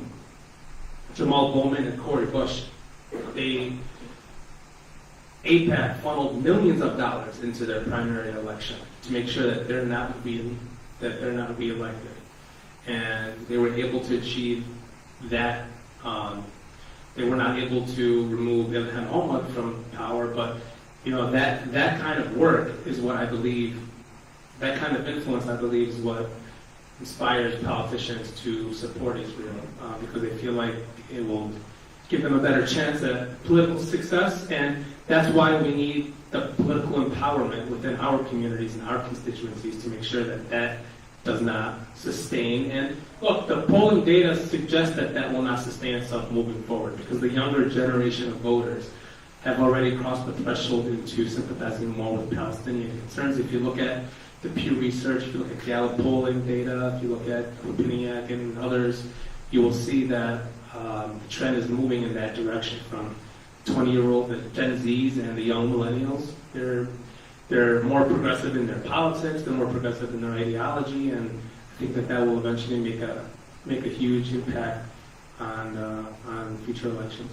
Jamal Bowman and Cori Bush. AIPAC funneled millions of dollars into their primary election to make sure that they're not being elected, and they were able to achieve that. They were not able to remove Ilhan Omar from power, but that kind of work is what I believe. That kind of influence, I believe, is what inspires politicians to support Israel, because they feel like it will give them a better chance at political success, and that's why we need the political empowerment within our communities and our constituencies to make sure that that does not sustain. And look, the polling data suggests that that will not sustain itself moving forward, because the younger generation of voters have already crossed the threshold into sympathizing more with Palestinian concerns. If you look at the Pew Research, if you look at Gallup polling data, if you look at Opiniac and others, you will see that the trend is moving in that direction from 20-year-old Gen Zs and the young millennials. They're more progressive in their politics, they're more progressive in their ideology, and I think that will eventually make a huge impact on future elections.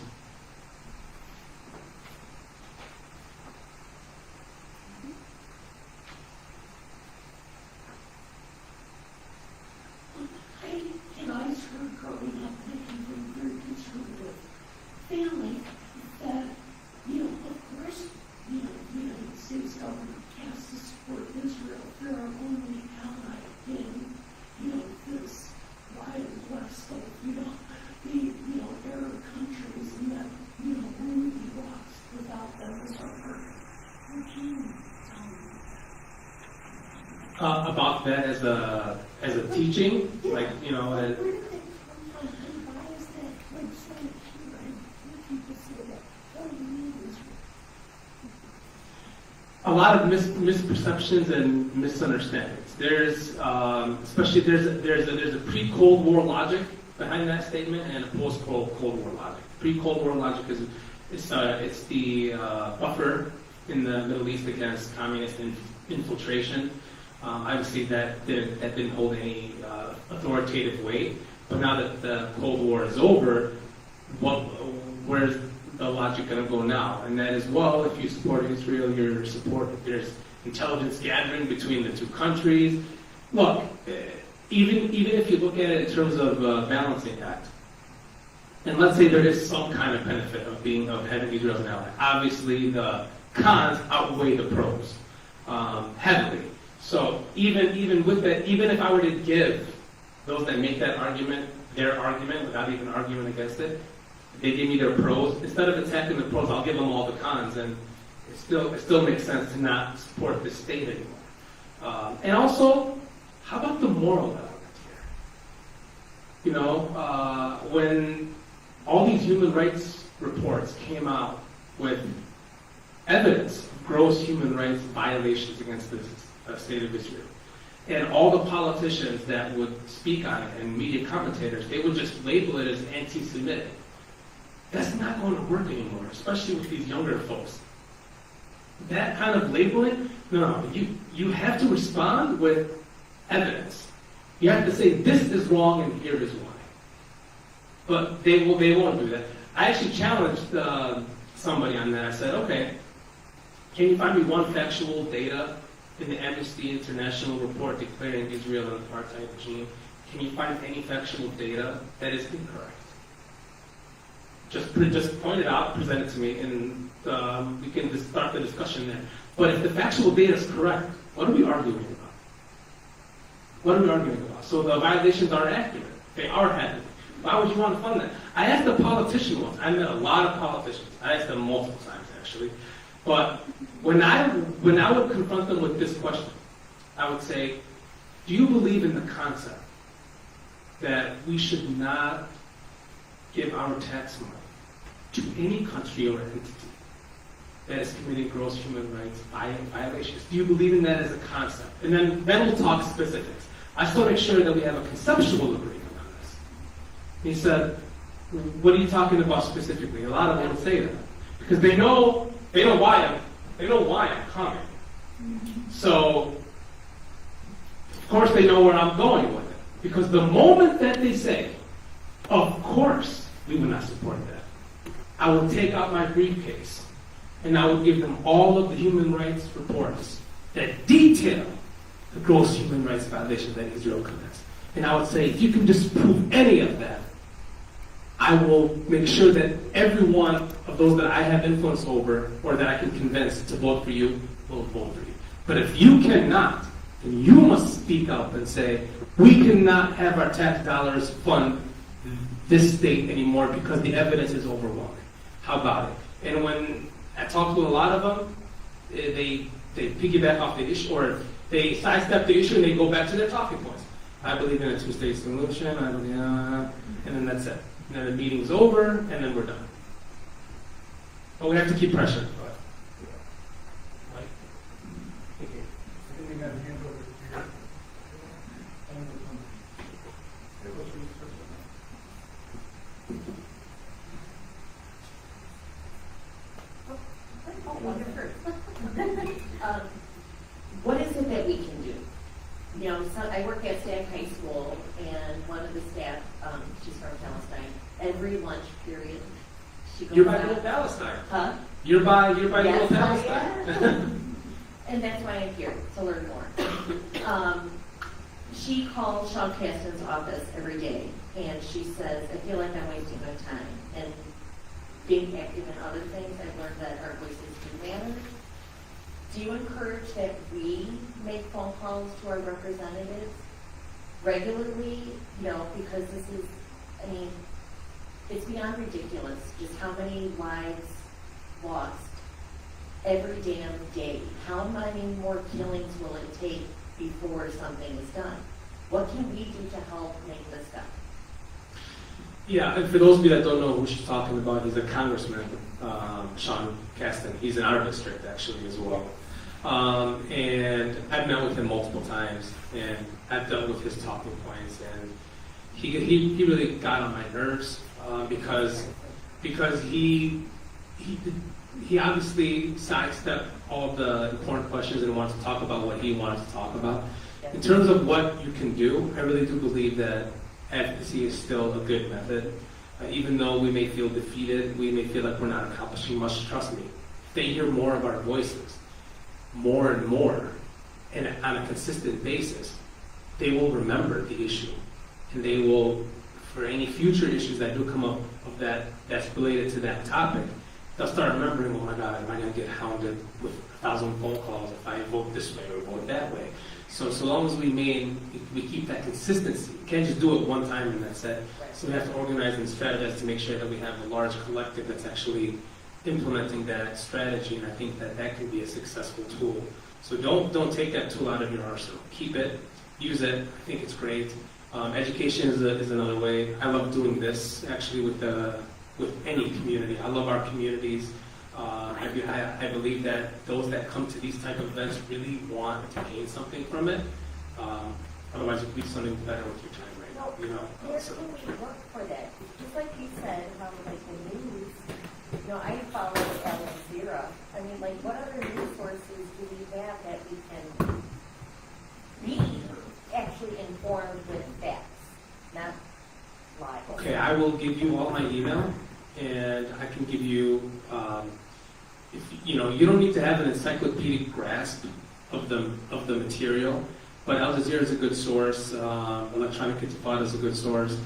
I started growing up thinking from a very conservative family that, of course, the United States government has to support Israel. They're our only ally in, this wild west of, the Arab countries, and that, we would be lost without them as our partner. What can you tell me About that as a teaching, like, where do they come from, and why is that when so here, and people say that, oh, you need Israel? a lot of misperceptions and misunderstandings. There's especially there's a pre-Cold War logic behind that statement and a post-Cold War logic. Pre-Cold War logic is it's the buffer in the Middle East against communist infiltration. Obviously, that didn't hold any authoritative weight. But now that the Cold War is over, where's the logic going to go now? And that is, well, if you support Israel, there's intelligence gathering between the two countries. Look, even if you look at it in terms of balancing act, and let's say there is some kind of benefit of having Israel as an ally. Obviously, the cons outweigh the pros heavily. So even with that, even if I were to give those that make that argument their argument without even arguing against it, they give me their pros. Instead of attacking the pros, I'll give them all the cons, and it still makes sense to not support the state anymore. And also, how about the moral element here? You know, when all these human rights reports came out with evidence of gross human rights violations against the state of Israel, and all the politicians that would speak on it and media commentators, they would just label it as anti-Semitic. That's not going to work anymore, especially with these younger folks. That kind of labeling, no, you have to respond with evidence. You have to say, this is wrong and here is why. But they won't do that. I actually challenged somebody on that. I said, okay, can you find me one factual data in the Amnesty International report declaring Israel an apartheid regime? Can you find any factual data that is incorrect? Just point it out, present it to me, and we can just start the discussion there. But if the factual data is correct, what are we arguing about? What are we arguing about? So the violations are accurate. They are happening. Why would you want to fund that? I asked the politician once. I met a lot of politicians. I asked them multiple times, actually. But when I would confront them with this question, I would say, do you believe in the concept that we should not give our tax money to any country or entity that is committing gross human rights violations? Do you believe in that as a concept? And then we'll talk specifics. I just want to make sure that we have a conceptual agreement on this. He said, what are you talking about specifically? A lot of them would say that. Because they know why I'm coming. So, of course they know where I'm going with it. Because the moment that they say, of course we would not support that, I will take out my briefcase and I will give them all of the human rights reports that detail the gross human rights violations that Israel commits. And I would say, if you can disprove any of that, I will make sure that every one of those that I have influence over or that I can convince to vote for you will vote for you. But if you cannot, then you must speak up and say, we cannot have our tax dollars fund this state anymore because the evidence is overwhelming. How about it? And when I talk to a lot of them, they piggyback off the issue, or they sidestep the issue and they go back to their talking points. I believe in a two-state solution, and then that's it. And then the meeting's over, and then we're done. But we have to keep pressure. What is it that we can do? You know, so I work at Stack High School, and one of the staff, she's from Palestine. Every lunch period, she goes You're by out. Little Palestine. Huh? You're by Yes, Little I Palestine. am. And that's why I'm here, to learn more. She calls Sean Caston's office every day, and she says, I feel like I'm wasting my time. And being active in other things, I've learned that our voices do matter. Do you encourage that we make phone calls to our representatives regularly? You know, because this is, I mean, it's beyond ridiculous just how many lives lost every damn day. How many more killings will it take before something is done? What can we do to help make this stop? Yeah, and for those of you that don't know who she's talking about, he's a congressman, Sean Caston. He's in our district, actually, as well. And I've met with him multiple times, and I've dealt with his talking points, and he really got on my nerves because he obviously sidestepped all of the important questions and wanted to talk about what he wanted to talk about. In terms of what you can do, I really do believe that advocacy is still a good method. Even though we may feel defeated, we may feel like we're not accomplishing much, trust me. If they hear more of our voices, more and more, and on a consistent basis, they will remember the issue. And they will, for any future issues that do come up of that's related to that topic, they'll start remembering, oh my God, am I going to get hounded with 1,000 phone calls if I vote this way or vote that way? So long as we keep that consistency, we can't just do it one time and that's it. So we have to organize and strategize to make sure that we have a large collective that's actually implementing that strategy, and I think that can be a successful tool. So don't take that tool out of your arsenal. Keep it, use it. I think it's great. Education is another way. I love doing this actually with any community. I love our communities. I believe that those that come to these type of events really want to gain something from it. Otherwise, you'll be something better with your time, right? No, You know. where can we look for that? Just like you said, how like the news, I follow Al Jazeera. I mean, like, what other news sources do we have that we can be actually informed with facts, not lies? Okay, I will give you all my email, and I can give you, you don't need to have an encyclopedic grasp of the material, but Al Jazeera is a good source. Electronic Intifada is a good source.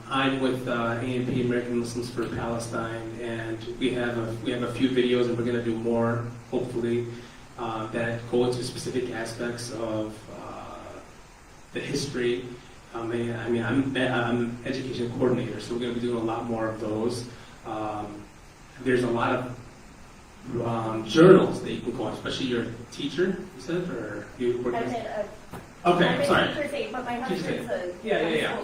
I'm with AMP, American Muslims for Palestine, and we have a few videos, and we're going to do more, hopefully, that go into specific aspects of the history. I'm education coordinator, so we're going to be doing a lot more of those. There's a lot of journals that you can go on, especially your teacher, you said, or you work with? Okay, sorry. But my husband's a Yeah.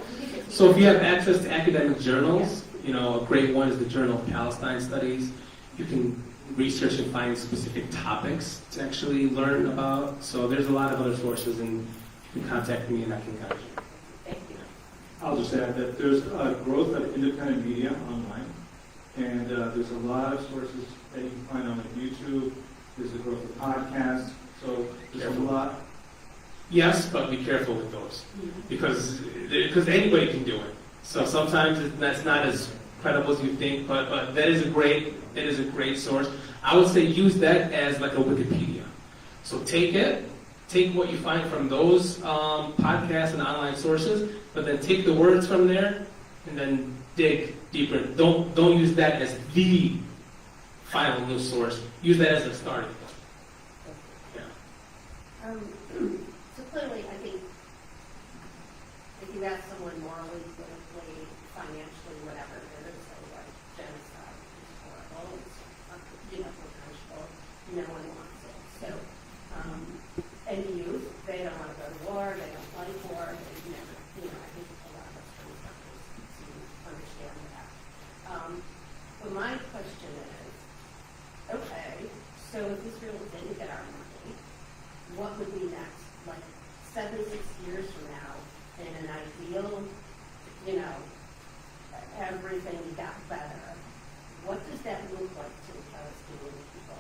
So if you have access to academic journals, a great one is the Journal of Palestine Studies. You can research and find specific topics to actually learn about. So there's a lot of other sources, and you can contact me and I can guide you. Thank you. I'll just add that there's a growth of independent media online, and there's a lot of sources that you can find on YouTube. There's the growth of podcasts, so there's a lot. Yes, but be careful with those because anybody can do it. So sometimes that's not as credible as you think, but that is a great source. I would say use that as like a Wikipedia. So take what you find from those podcasts and online sources, but then take the words from there and then dig deeper. Don't use that as the final news source. Use that as a starting point. Yeah. So clearly, I think if you ask someone morally, politically, financially, whatever, they're going to say, like, genocide is horrible, it's potential, no one wants it. So, and the youth, they don't want to go to war, they don't fight war, they never, I think a lot of us to understand that. But my question is, okay, so if Israel didn't get our money, what would be next? Like 7-6 years from now, in an ideal, everything got better. What does that look like to the Palestinian people?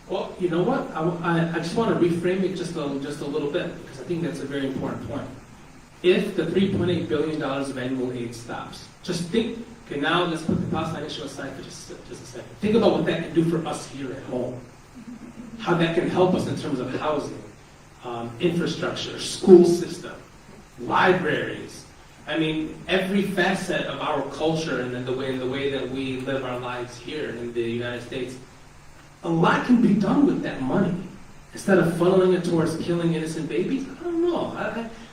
Well, you know what? I just want to reframe it just a little bit because I think that's a very important point. If the $3.8 billion of annual aid stops, just think. Okay, now let's put the Palestine issue aside for just a second. Think about what that can do for us here at home. How that can help us in terms of housing, infrastructure, school system, libraries. I mean, every facet of our culture and then the way that we live our lives here in the United States, a lot can be done with that money. Instead of funneling it towards killing innocent babies, I don't know.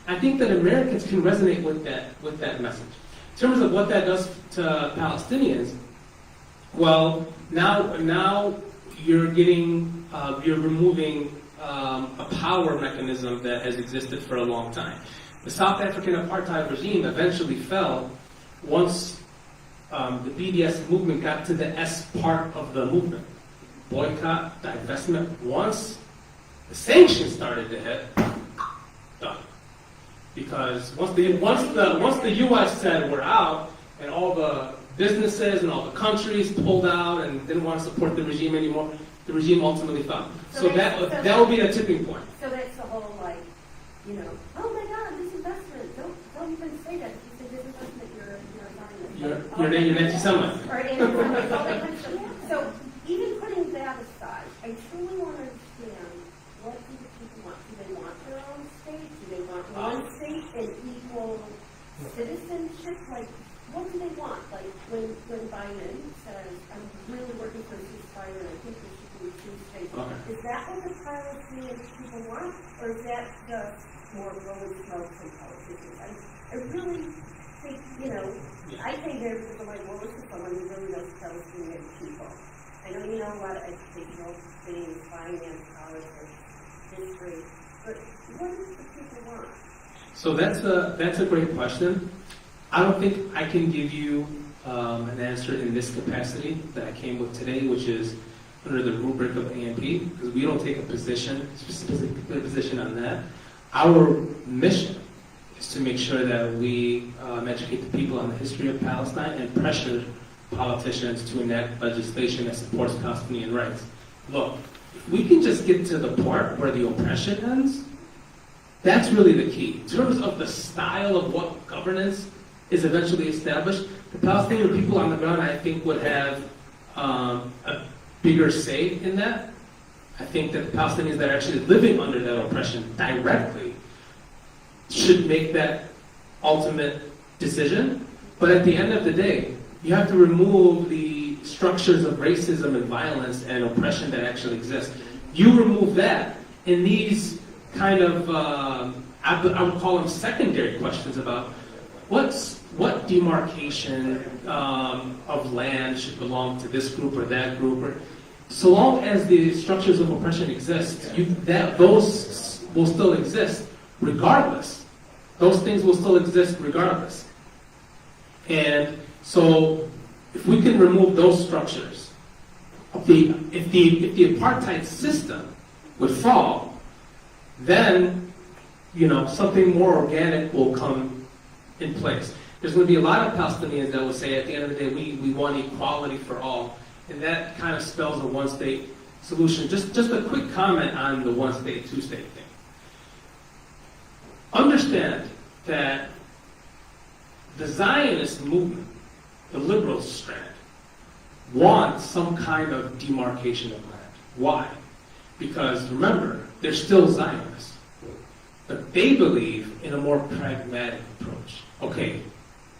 I think that Americans can resonate with that message. In terms of what that does to Palestinians, well, now you're removing a power mechanism that has existed for a long time. The South African apartheid regime eventually fell once the BDS movement got to the S part of the movement. boycott, divestment, once the sanctions started to hit, done. Because once the U.S. said we're out, and all the businesses and all the countries pulled out and didn't want to support the regime anymore, the regime ultimately fell. So that will be a tipping point. So that's the whole, like, you know, oh my God, this investment, don't even say that. You say this investment, you're You're anti-Semite. Or anti-Semite, all that kind of stuff. So even putting that aside, I truly want to understand, what do the people want? Do they want their own state? Do they want one state and equal citizenship? Like, what do they want? Like, when Biden says, I'm really working for a ceasefire and I think we should do two states. Okay. Is that what the Palestinian people want? Or is that just more blowing smoke from politicians? I really think, you know, I came here because I'm like, well, this is someone who really knows Palestinian people. I know you know a lot of educational things, finance, politics, history, but what do the people want? So that's a great question. I don't think I can give you an answer in this capacity that I came with today, which is under the rubric of AMP, because we don't take a position, specific position on that. Our mission is to make sure that we educate the people on the history of Palestine and pressure politicians to enact legislation that supports Palestinian rights. Look, if we can just get to the part where the oppression ends, that's really the key. In terms of the style of what governance is eventually established, the Palestinian people on the ground, I think, would have a bigger say in that. I think that the Palestinians that are actually living under that oppression directly should make that ultimate decision. But at the end of the day, you have to remove the structures of racism and violence and oppression that actually exist. You remove that, and these kind of, I would call them secondary questions about what demarcation of land should belong to this group or that group. Or, so long as the structures of oppression exist, those will still exist regardless. Those things will still exist regardless. And so if we can remove those structures, if the apartheid system would fall, then something more organic will come in place. There's going to be a lot of Palestinians that will say at the end of the day, we want equality for all. And that kind of spells a one-state solution. Just a quick comment on the one-state, two-state thing. Understand that the Zionist movement, the liberal strand, wants some kind of demarcation of land. Why? Because remember, they're still Zionists. But they believe in a more pragmatic approach. Okay,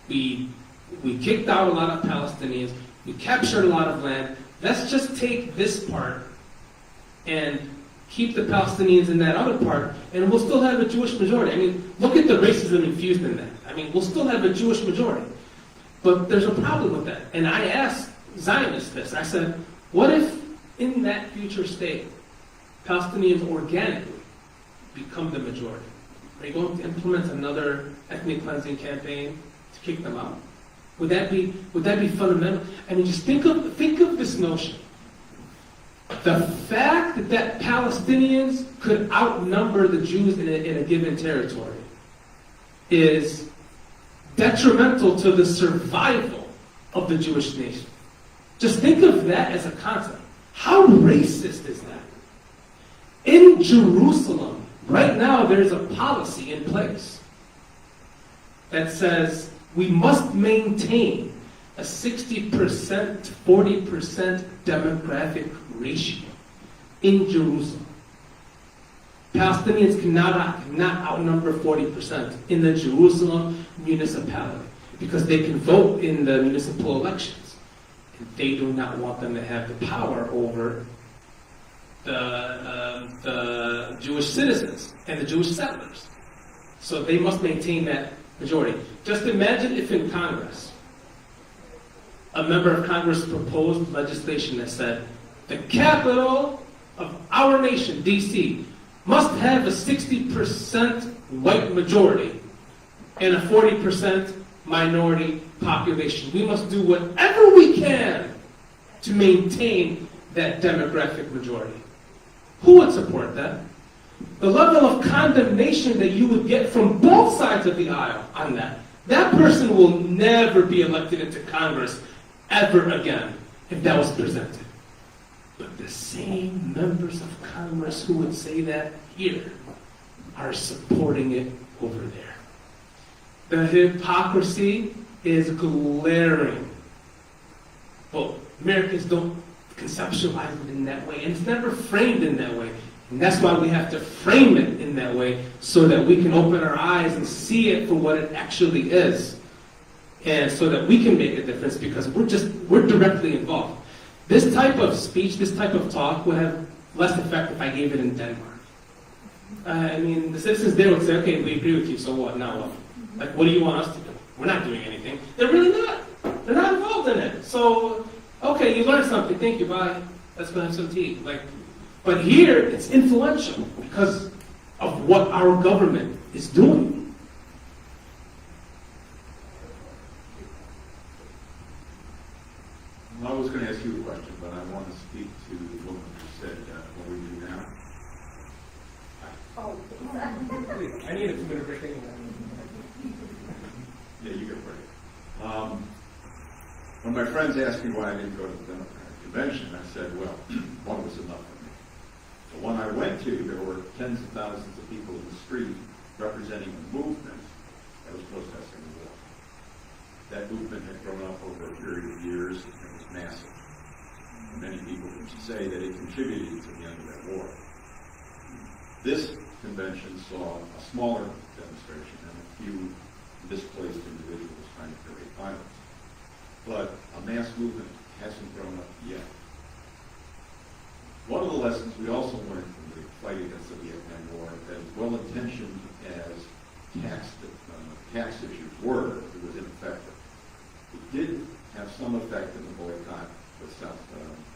we kicked out a lot of Palestinians, we captured a lot of land, let's just take this part and keep the Palestinians in that other part, and we'll still have a Jewish majority. I mean, look at the racism infused in that. I mean, we'll still have a Jewish majority. But there's a problem with that. And I asked Zionists this. I said, what if in that future state, Palestinians organically become the majority? Are you going to implement another ethnic cleansing campaign to kick them out? Would that be fundamental? I mean, just think of this notion. The fact that Palestinians could outnumber the Jews in a given territory is detrimental to the survival of the Jewish nation. Just think of that as a concept. How racist is that? In Jerusalem, right now, there's a policy in place that says we must maintain a 60% to 40% demographic ratio in Jerusalem. Palestinians cannot outnumber 40% in the Jerusalem municipality because they can vote in the municipal elections. And they do not want them to have the power over the Jewish citizens and the Jewish settlers. So they must maintain that majority. Just imagine if in Congress, a member of Congress proposed legislation that said, the capital of our nation, D.C., must have a 60% white majority and a 40% minority population. We must do whatever we can to maintain that demographic majority? Who would support that? The level of condemnation that you would get from both sides of the aisle on that person will never be elected into Congress ever again if that was presented. But the same members of Congress who would say that here are supporting it over there. The hypocrisy is glaring. Well, Americans don't conceptualize it in that way, and it's never framed in that way. And that's why we have to frame it in that way so that we can open our eyes and see it for what it actually is. And so that we can make a difference because we're directly involved. This type of speech, this type of talk would have less effect if I gave it in Denmark. I mean, the citizens there would say, okay, we agree with you, so what, now what? Like, what do you want us to do? We're not doing anything. They're really not. They're not involved in it. So, okay, you learned something, thank you, bye. Let's go have some tea. But here, it's influential because of what our government is doing. Well, I was going to ask you a question, but I want to speak to the woman who said, what we do now. Oh, I need a 2-minute break. Yeah, you get a break. When my friends asked me why I didn't go to the Democratic convention, I said, well, one was enough for me. The one I went to, there were tens of thousands of people in the street representing a movement that was protesting the war. That movement had grown up over a period of years and it was massive. And many people would say that it contributed to the end of that war. This convention saw a smaller demonstration and a few displaced individuals trying to create violence. But a mass movement hasn't grown up yet. One of the lessons we also learned from the fight against the Vietnam War, that as well-intentioned as tax issues were, it was ineffective. It did have some effect in the boycott with South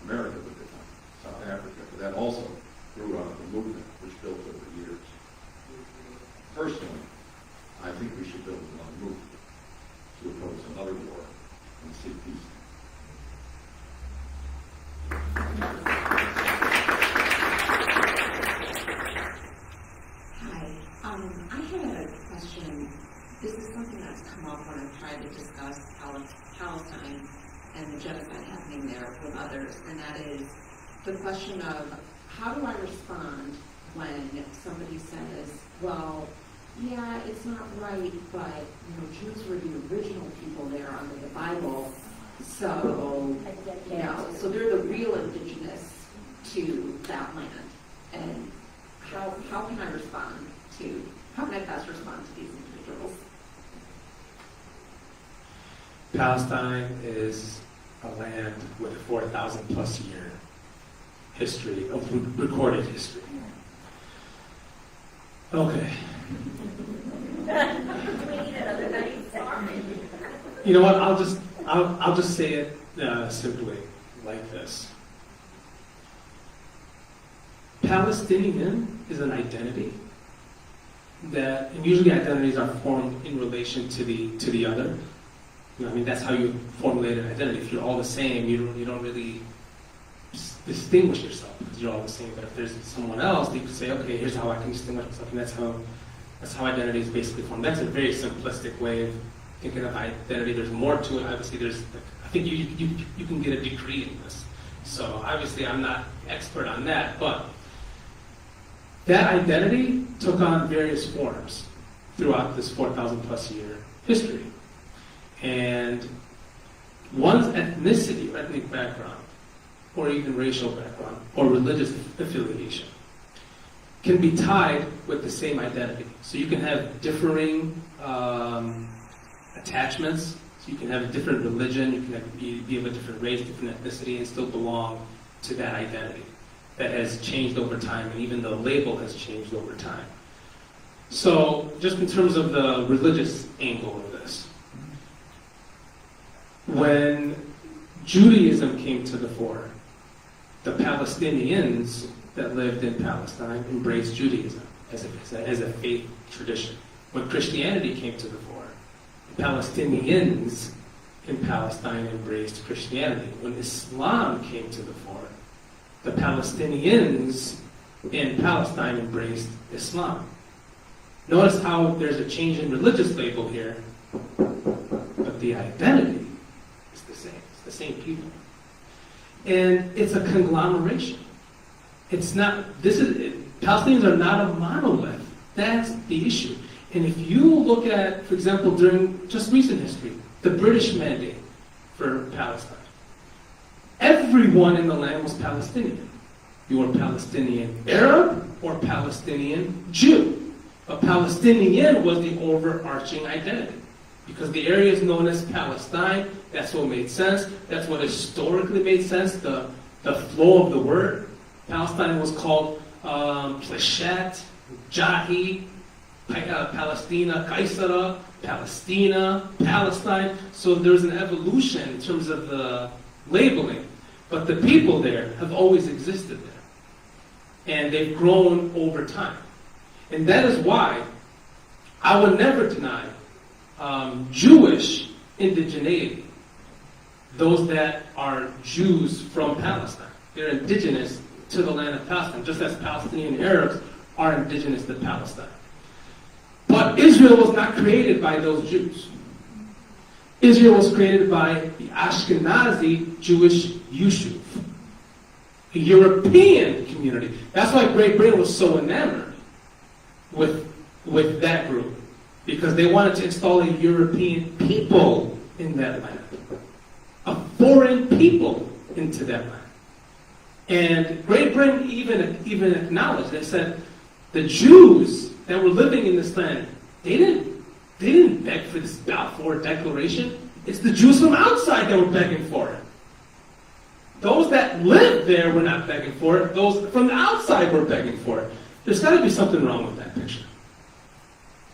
America at the time, South Africa, but that also grew out of the movement, which built over years. Personally, I think we should build another movement to oppose another war and seek peace. Hi. I had a question. This is something that's come up when I've tried to discuss Palestine and the genocide happening there with others, and that is the question of how do I respond when somebody says, well, yeah, it's not right, but Jews were the original people there under the Bible, so so they're the real indigenous to that land. And how can I respond to, how can I best respond to these individuals? Palestine is a land with a 4,000 plus year history, of recorded history. Okay. You know what? I'll just say it simply like this. Palestinian is an identity that, and usually identities are formed in relation to the other. That's how you formulate an identity. If you're all the same, you don't really distinguish yourself because you're all the same. But if there's someone else, you can say, okay, here's how I can distinguish myself, and that's how identity is basically formed. That's a very simplistic way of thinking of identity. There's more to it. Obviously, I think you can get a degree in this. So obviously, I'm not expert on that, but that identity took on various forms throughout this 4,000 plus year history. And one's ethnicity or ethnic background, or even racial background, or religious affiliation can be tied with the same identity. So you can have differing attachments. So you can have a different religion, you can be of a different race, different ethnicity, and still belong to that identity that has changed over time, and even the label has changed over time. So just in terms of the religious angle of this, when Judaism came to the fore, the Palestinians that lived in Palestine embraced Judaism as a faith tradition. When Christianity came to the fore, the Palestinians in Palestine embraced Christianity. When Islam came to the fore, The Palestinians in Palestine embraced Islam. Notice how there's a change in religious label here, but the identity is the same. It's the same people. And it's a conglomeration. It's not, Palestinians are not a monolith. That's the issue. And if you look at, for example, during just recent history, the British mandate for Palestine, everyone in the land was Palestinian. You were Palestinian Arab or Palestinian Jew. But Palestinian was the overarching identity. Because the area is known as Palestine, that's what made sense. That's what historically made sense, the flow of the word. Palestine was called Plashat, Jahi, Palestina, Kaisara, Palestina, Palestine. So there's an evolution in terms of the labeling. But the people there have always existed there. And they've grown over time. And that is why I would never deny Jewish indigeneity. Those that are Jews from Palestine. They're indigenous to the land of Palestine, just as Palestinian Arabs are indigenous to Palestine. But Israel was not created by those Jews. Israel was created by the Ashkenazi Jewish Yishuv, a European community. That's why Great Britain was so enamored with that group, because they wanted to install a European people in that land, a foreign people into that land. And Great Britain even acknowledged, they said, the Jews that were living in this land, they didn't beg for this Balfour Declaration. It's the Jews from outside that were begging for it. Those that lived there were not begging for it. Those from the outside were begging for it. There's got to be something wrong with that picture.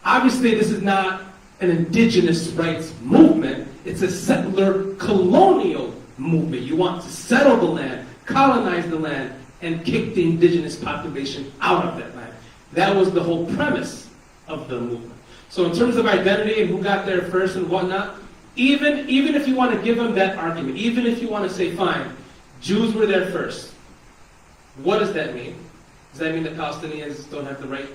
Obviously, this is not an indigenous rights movement. It's a settler colonial movement. You want to settle the land, colonize the land, and kick the indigenous population out of that land. That was the whole premise of the movement. So in terms of identity and who got there first and whatnot, even if you want to give them that argument, even if you want to say, fine, Jews were there first, what does that mean? Does that mean that Palestinians don't have the right,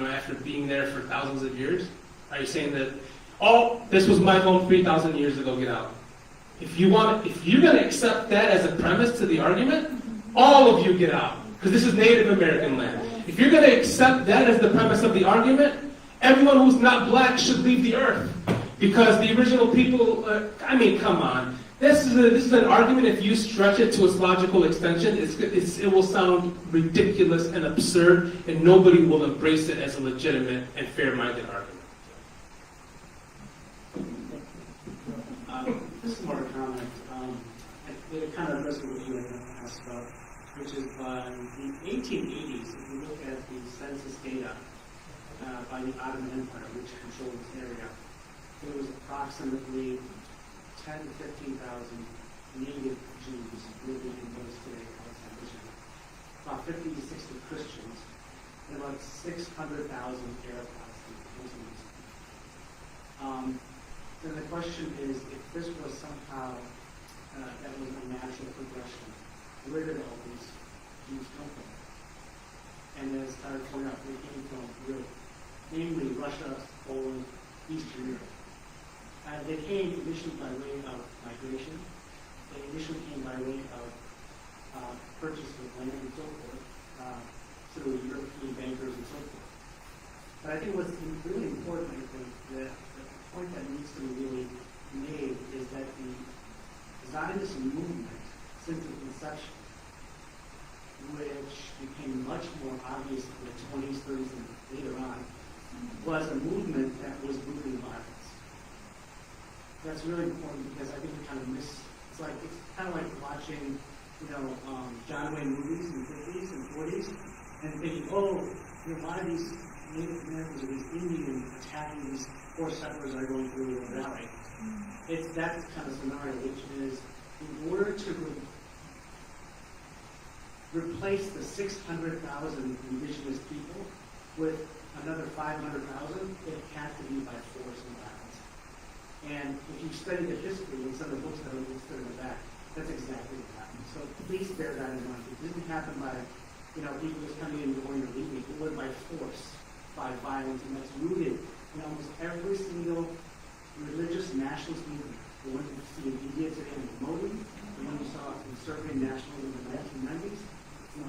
after being there for thousands of years? Are you saying that, oh, this was my home 3,000 years ago, get out? If you're going to accept that as a premise to the argument, all of you get out, because this is Native American land. If you're going to accept that as the premise of the argument, everyone who's not black should leave the earth, because the original people, come on. This is an argument, if you stretch it to its logical extension, it will sound ridiculous and absurd, and nobody will embrace it as a legitimate and fair-minded argument. This is more a comment. It kind of addresses what you had asked about, which is by the 1880s, if you look at the census data by the Ottoman Empire, which controlled this area, there was approximately 10 to 15,000 native Jews living in what is today Palestine, Israel. About 50 to 60 Christians, and about 600,000 Arab Palestinians. Then the question is, if this was somehow that was a natural progression, where did all these Jews come from? And as Tarek pointed out, they came from Europe, namely Russia, Poland, Eastern Europe. They came initially by way of migration. They initially came by way of purchase of land and so forth through European bankers and so forth. But I think what's really important, the point that needs to be really made is that the Zionist movement, since its inception, which became much more obvious in the 20s, 30s, and later on, was a movement that was rooted in violence. That's really important because I think we kind of miss. It's kind of like watching, John Wayne movies in the 50s and 40s, and thinking, why are these Native Americans or these Indians attacking these poor settlers that are going through the valley? It's that kind of scenario, which is in order to replace the 600,000 indigenous people with another 500,000, it had to be by force and violence. And if you study the history in some of the books that are listed in the back, That's exactly what happened. So please bear that in mind. It didn't happen by, people just coming in, going, or leaving. It was by force, by violence, and that's rooted in almost every single religious nationalist movement. The one you see in India today in Modi, the one you saw in Serbian nationalism in the 1990s.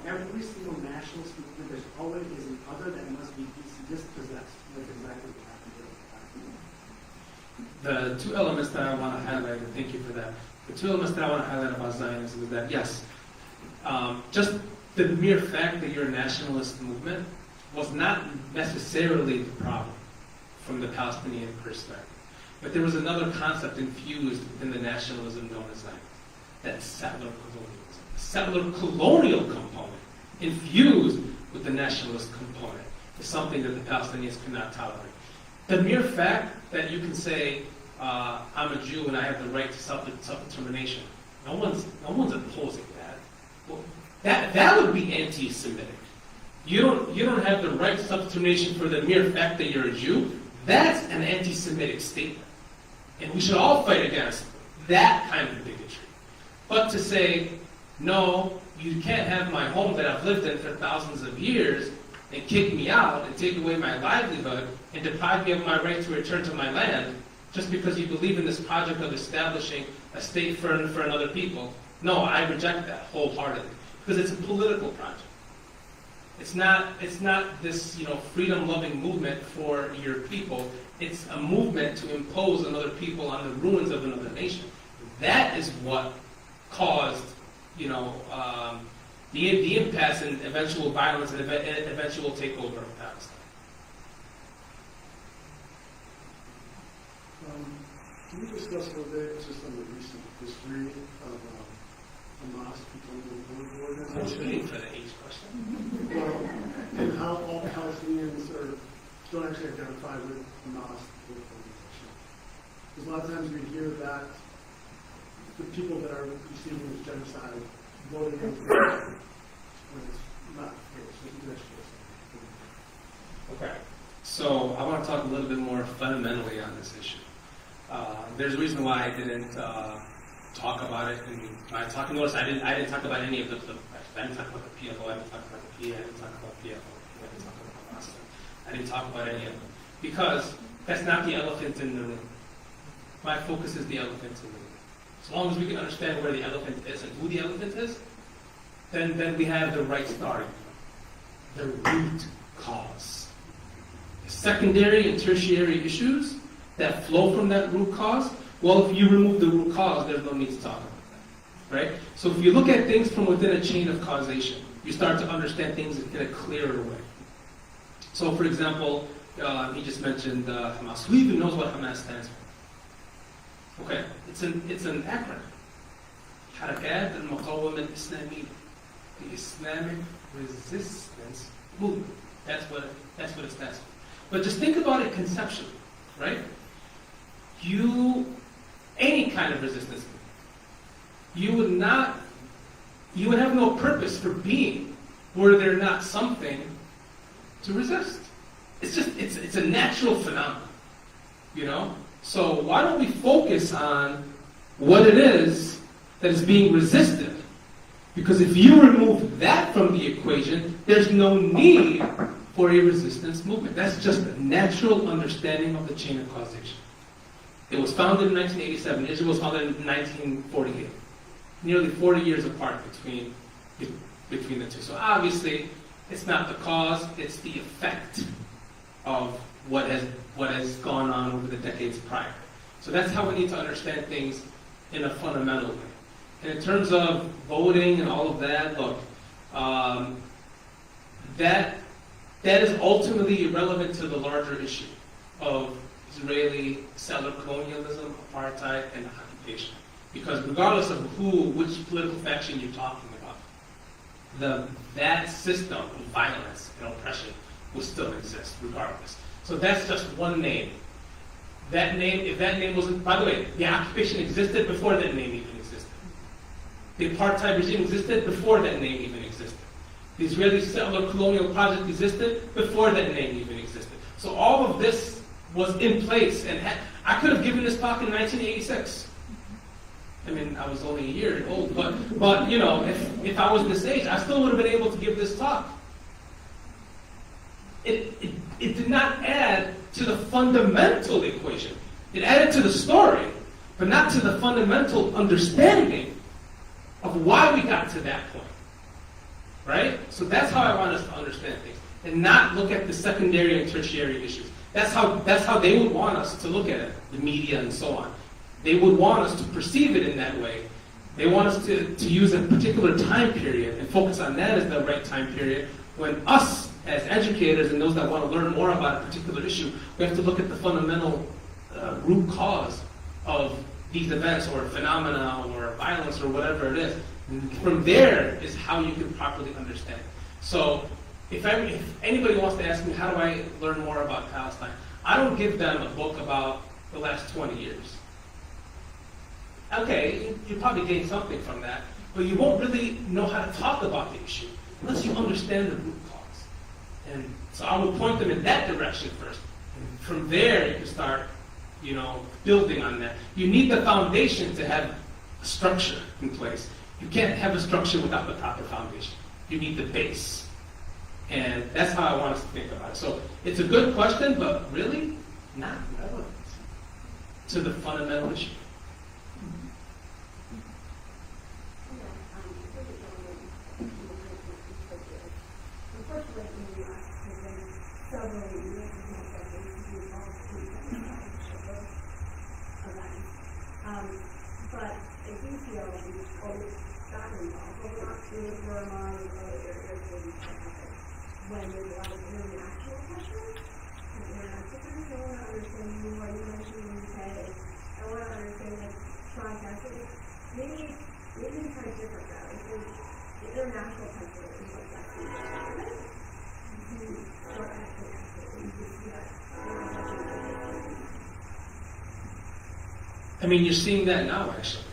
Every single nationalist movement, there's always an other that must be dispossessed. That's exactly what happened here. The two elements that I want to highlight, and thank you for that. The two elements that I want to highlight about Zionism is that, yes, just the mere fact that you're a nationalist movement was not necessarily the problem from the Palestinian perspective. But there was another concept infused in the nationalism known as Zionism. That's settler colonialism. The settler colonial component infused with the nationalist component is something that the Palestinians could not tolerate. The mere fact that you can say, I'm a Jew and I have the right to self-determination, no one's opposing that. Well, that would be anti-Semitic. You don't have the right to self-determination for the mere fact that you're a Jew. That's an anti-Semitic statement. And we should all fight against that kind of bigotry. But to say, no, you can't have my home that I've lived in for thousands of years and kick me out and take away my livelihood and deprive me of my right to return to my land just because you believe in this project of establishing a state for another people. No, I reject that wholeheartedly because it's a political project. It's not this freedom-loving movement for your people. It's a movement to impose on other people on the ruins of another nation. That is what caused the impasse and eventual violence and eventual takeover of Palestine. Can you discuss a little bit just on the recent history of Hamas becoming a political I was organization? waiting for the H question. Well, and how all Palestinians don't actually identify with Hamas, the political organization. Because a lot of times we hear that the people that are receiving this genocide voted against it when it's not the case. So you can actually Okay. So I want to talk a little bit more fundamentally on this issue. There's a reason why I didn't talk about it in my talking notes. I didn't talk about any of the I didn't talk about the PFO, I didn't talk about the PA, I didn't talk about PFO, I didn't talk about Boston. I didn't talk about any of them. Because that's not the elephant in the room. My focus is the elephant in the room. As long as we can understand where the elephant is and who the elephant is, then we have the right starting point. The root cause. The secondary and tertiary issues that flow from that root cause, well, if you remove the root cause, there's no need to talk about that, right? So if you look at things from within a chain of causation, you start to understand things in a clearer way. So, for example, he just mentioned Hamas. Who even knows what Hamas stands for? Okay, it's an acronym. Harakat al-Muqawwamah al-Islamiyya, the Islamic Resistance Movement. That's what it stands for. But just think about it conceptually, right? Any kind of resistance movement, you would have no purpose for being were there not something to resist. It's a natural phenomenon, So why don't we focus on what it is that is being resisted? Because if you remove that from the equation, there's no need for a resistance movement. That's just a natural understanding of the chain of causation. It was founded in 1987. Israel was founded in 1948. Nearly 40 years apart between the two. So obviously, it's not the cause, it's the effect of what has gone on over the decades prior. So that's how we need to understand things in a fundamental way. And in terms of voting and all of that, look, that is ultimately irrelevant to the larger issue of Israeli settler colonialism, apartheid, and occupation. Because regardless of which political faction you're talking about, that system of violence and oppression will still exist regardless. So that's just one name. If that name wasn't, by the way, the occupation existed before that name even existed. The apartheid regime existed before that name even existed. The Israeli settler colonial project existed before that name even existed. So all of this was in place, and I could have given this talk in 1986. I mean, I was only a year old, but you know, if I was this age, I still would have been able to give this talk. It did not add to the fundamental equation. It added to the story, but not to the fundamental understanding of why we got to that point. Right? So that's how I want us to understand things, and not look at the secondary and tertiary issues. That's how they would want us to look at it, the media and so on. They would want us to perceive it in that way. They want us to use a particular time period and focus on that as the right time period, when us, as educators and those that want to learn more about a particular issue, we have to look at the fundamental root cause of these events or phenomena or violence or whatever it is. And from there is how you can properly understand. So if anybody wants to ask me, how do I learn more about Palestine? I don't give them a book about the last 20 years. Okay, you probably gain something from that, but you won't really know how to talk about the issue unless you understand the root cause. And so I would point them in that direction first. And from there, you can start, building on that. You need the foundation to have a structure in place. You can't have a structure without the proper foundation. You need the base. And that's how I want us to think about it. So it's a good question, but really not relevant to the fundamental issue. But I do feel like we've always gotten involved, but we're not doing it for among other areas where we can happen. When there's a lot of international pressure, and international pressure, I want to understand what you mentioned when you said it. I want to understand, like, Sean Cassidy, maybe we try different now. Because the international pressure is what's actually relevant to what actually happens. You can see that. I mean, you're seeing that now, actually.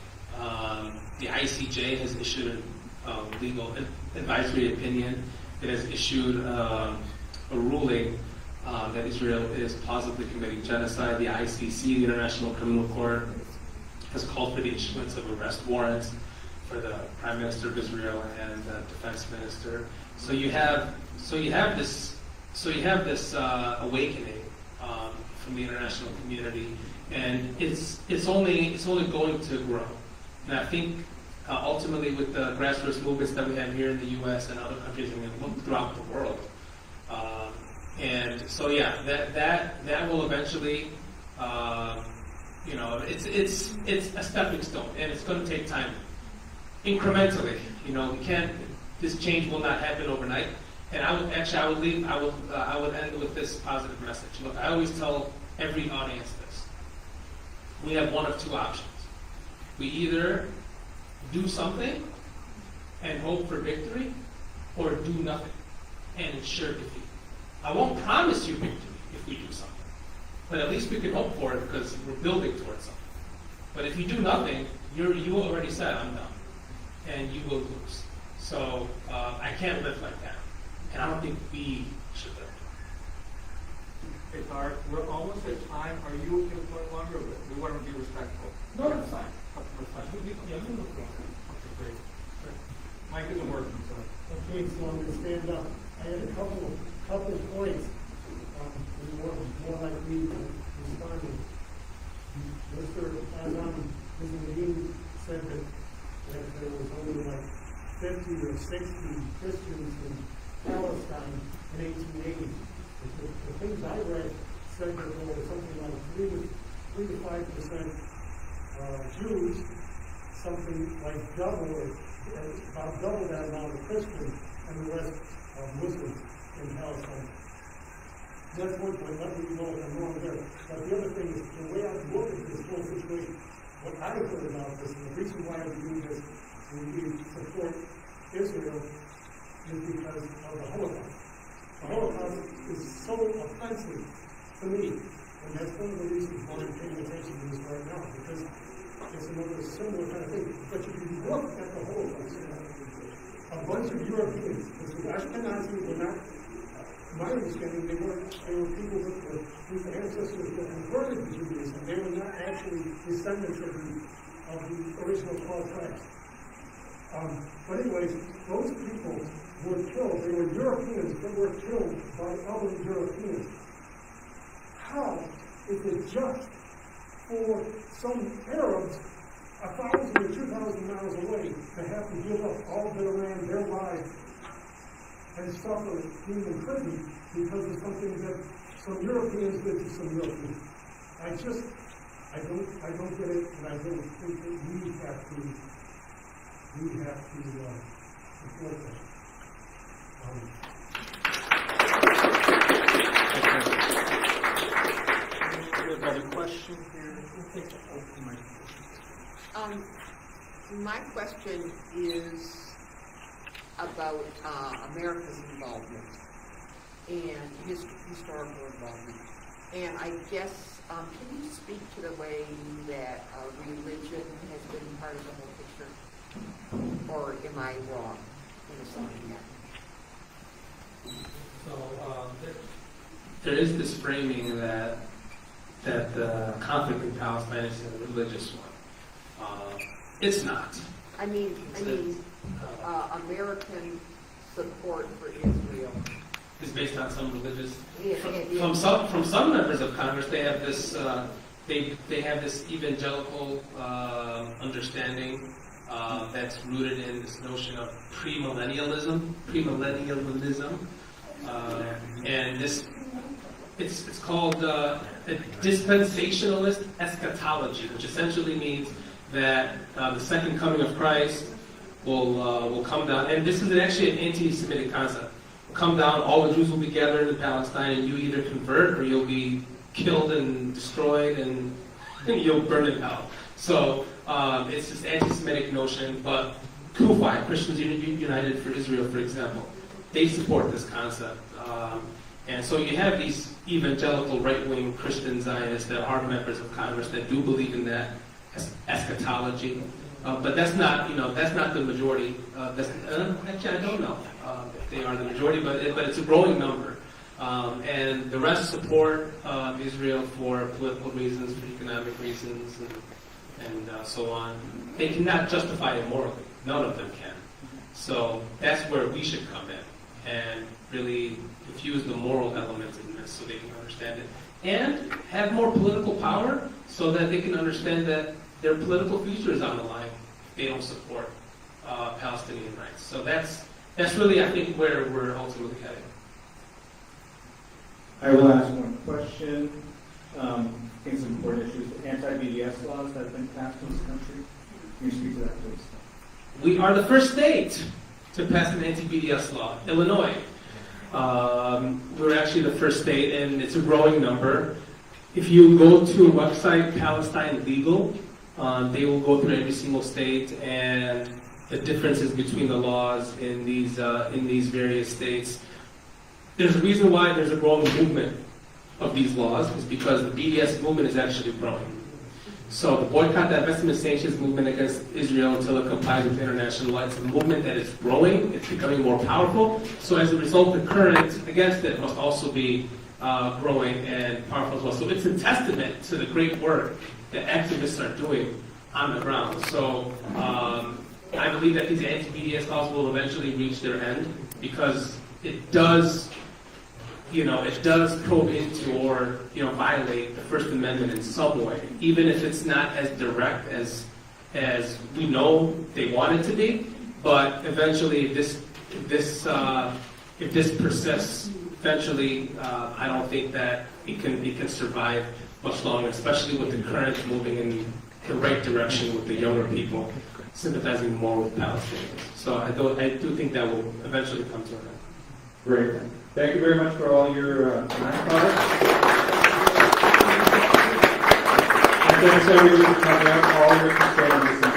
The ICJ has issued a legal advisory opinion. It has issued a ruling that Israel is plausibly committing genocide. The ICC, the International Criminal Court, has called for the issuance of arrest warrants for the Prime Minister of Israel and the Defense Minister. So you have this awakening from the international community. And it's only going to grow. And I think ultimately with the grassroots movements that we have here in the U.S. and other countries and throughout the world. And so yeah, that will eventually, it's a stepping stone, and it's going to take time, incrementally. This change will not happen overnight. And I would end with this positive message. Look, I always tell every audience this. We have one of two options. We either do something and hope for victory, or do nothing and ensure defeat. I won't promise you victory if we do something, but at least we can hope for it because we're building towards something. But if you do nothing, you already said, I'm done, and you will lose. So I can't live like that, and I don't think we should live. Hey, Tarek, we're almost at time. Are you okay with going longer? We want to be respectful. No, that's fine. Yeah, you look wrong. Okay, great. Mike isn't working, so. Okay, so I'm going to stand up. I had a couple of points. More like me responding. Mr. Medine said that there was only like 50 or 60 Christians in Palestine in 1880. The things I read said that there was something like 3 to 5% Jews, something like about double that amount of Christians, and the rest Muslims in Palestine. That's one point. Let me know if I'm wrong there. But the other thing is, the way I look at this whole situation, what I have heard about this, and the reason why we do this, and we support Israel, is because of the Holocaust. The Holocaust is so offensive to me, and that's one of the reasons why I'm paying attention to this right now, because it's another similar kind of thing. But if you look at the Holocaust, a bunch of Europeans, because the Ashkenazi were not, my understanding, they were people whose ancestors were converted to Judaism. They were not actually descendants of the of the original contract. But anyways, those people were killed. They were Europeans that were killed by other Europeans. How is it just for some Arabs 1,000 or 2,000 miles away to have to give up all their land, their lives, and suffer being imprisoned because of something that some Europeans did to some Europeans? I don't get it, and I don't think that we have to support that. We have another question here. My question is about America's involvement and historical involvement. And I guess, can you speak to the way that religion has been part of the whole picture? Or am I wrong in assuming that? So there is this framing that the conflict in Palestine is a religious one. It's not. I mean, American support for Israel It's based on some religious. Yeah. From some members of Congress, they have this they have this evangelical understanding that's rooted in this notion of premillennialism, and this it's called a dispensationalist eschatology, which essentially means that the second coming of Christ will come down, and this is actually an anti-Semitic concept. Come down, all the Jews will be gathered in Palestine, and you either convert or you'll be killed and destroyed, and you'll burn in hell. So it's this anti-Semitic notion, but CUFI, Christians United for Israel, for example, they support this concept. And so you have these evangelical right-wing Christian Zionists that are members of Congress that do believe in that eschatology. But that's not the majority. Actually, I don't know if they are the majority, but it's a growing number. And the rest support Israel for political reasons, for economic reasons, and so on. They cannot justify it morally. None of them can. So that's where we should come in and really infuse the moral elements in this so they can understand it. And have more political power so that they can understand that their political future is on the line if they don't support Palestinian rights. So that's really, I think, where we're ultimately heading. I will ask one question. I think some important issues. Anti-BDS laws that have been passed in this country. Can you speak to that, please? We are the first state to pass an anti-BDS law, Illinois. We're actually the first state, and it's a growing number. If you go to a website, Palestine Legal, they will go through every single state and the differences between the laws in these various states. There's a reason why there's a growing movement of these laws, is because the BDS movement is actually growing. So the boycott, divestment, sanctions movement against Israel until it complies with international law, it's a movement that is growing, it's becoming more powerful. So as a result, the current against it must also be growing and powerful as well. So it's a testament to the great work that activists are doing on the ground. So I believe that these anti-BDS laws will eventually reach their end, because it does probe into or violate the First Amendment in some way, even if it's not as direct as we know they want it to be. But eventually, if this persists, eventually, I don't think that it can survive much longer, especially with the current moving in the right direction with the younger people sympathizing more with Palestinians. So I do think that will eventually come to an end. Great. Thank you very much for all your time, Father. And thanks everyone for coming out, all your concerns.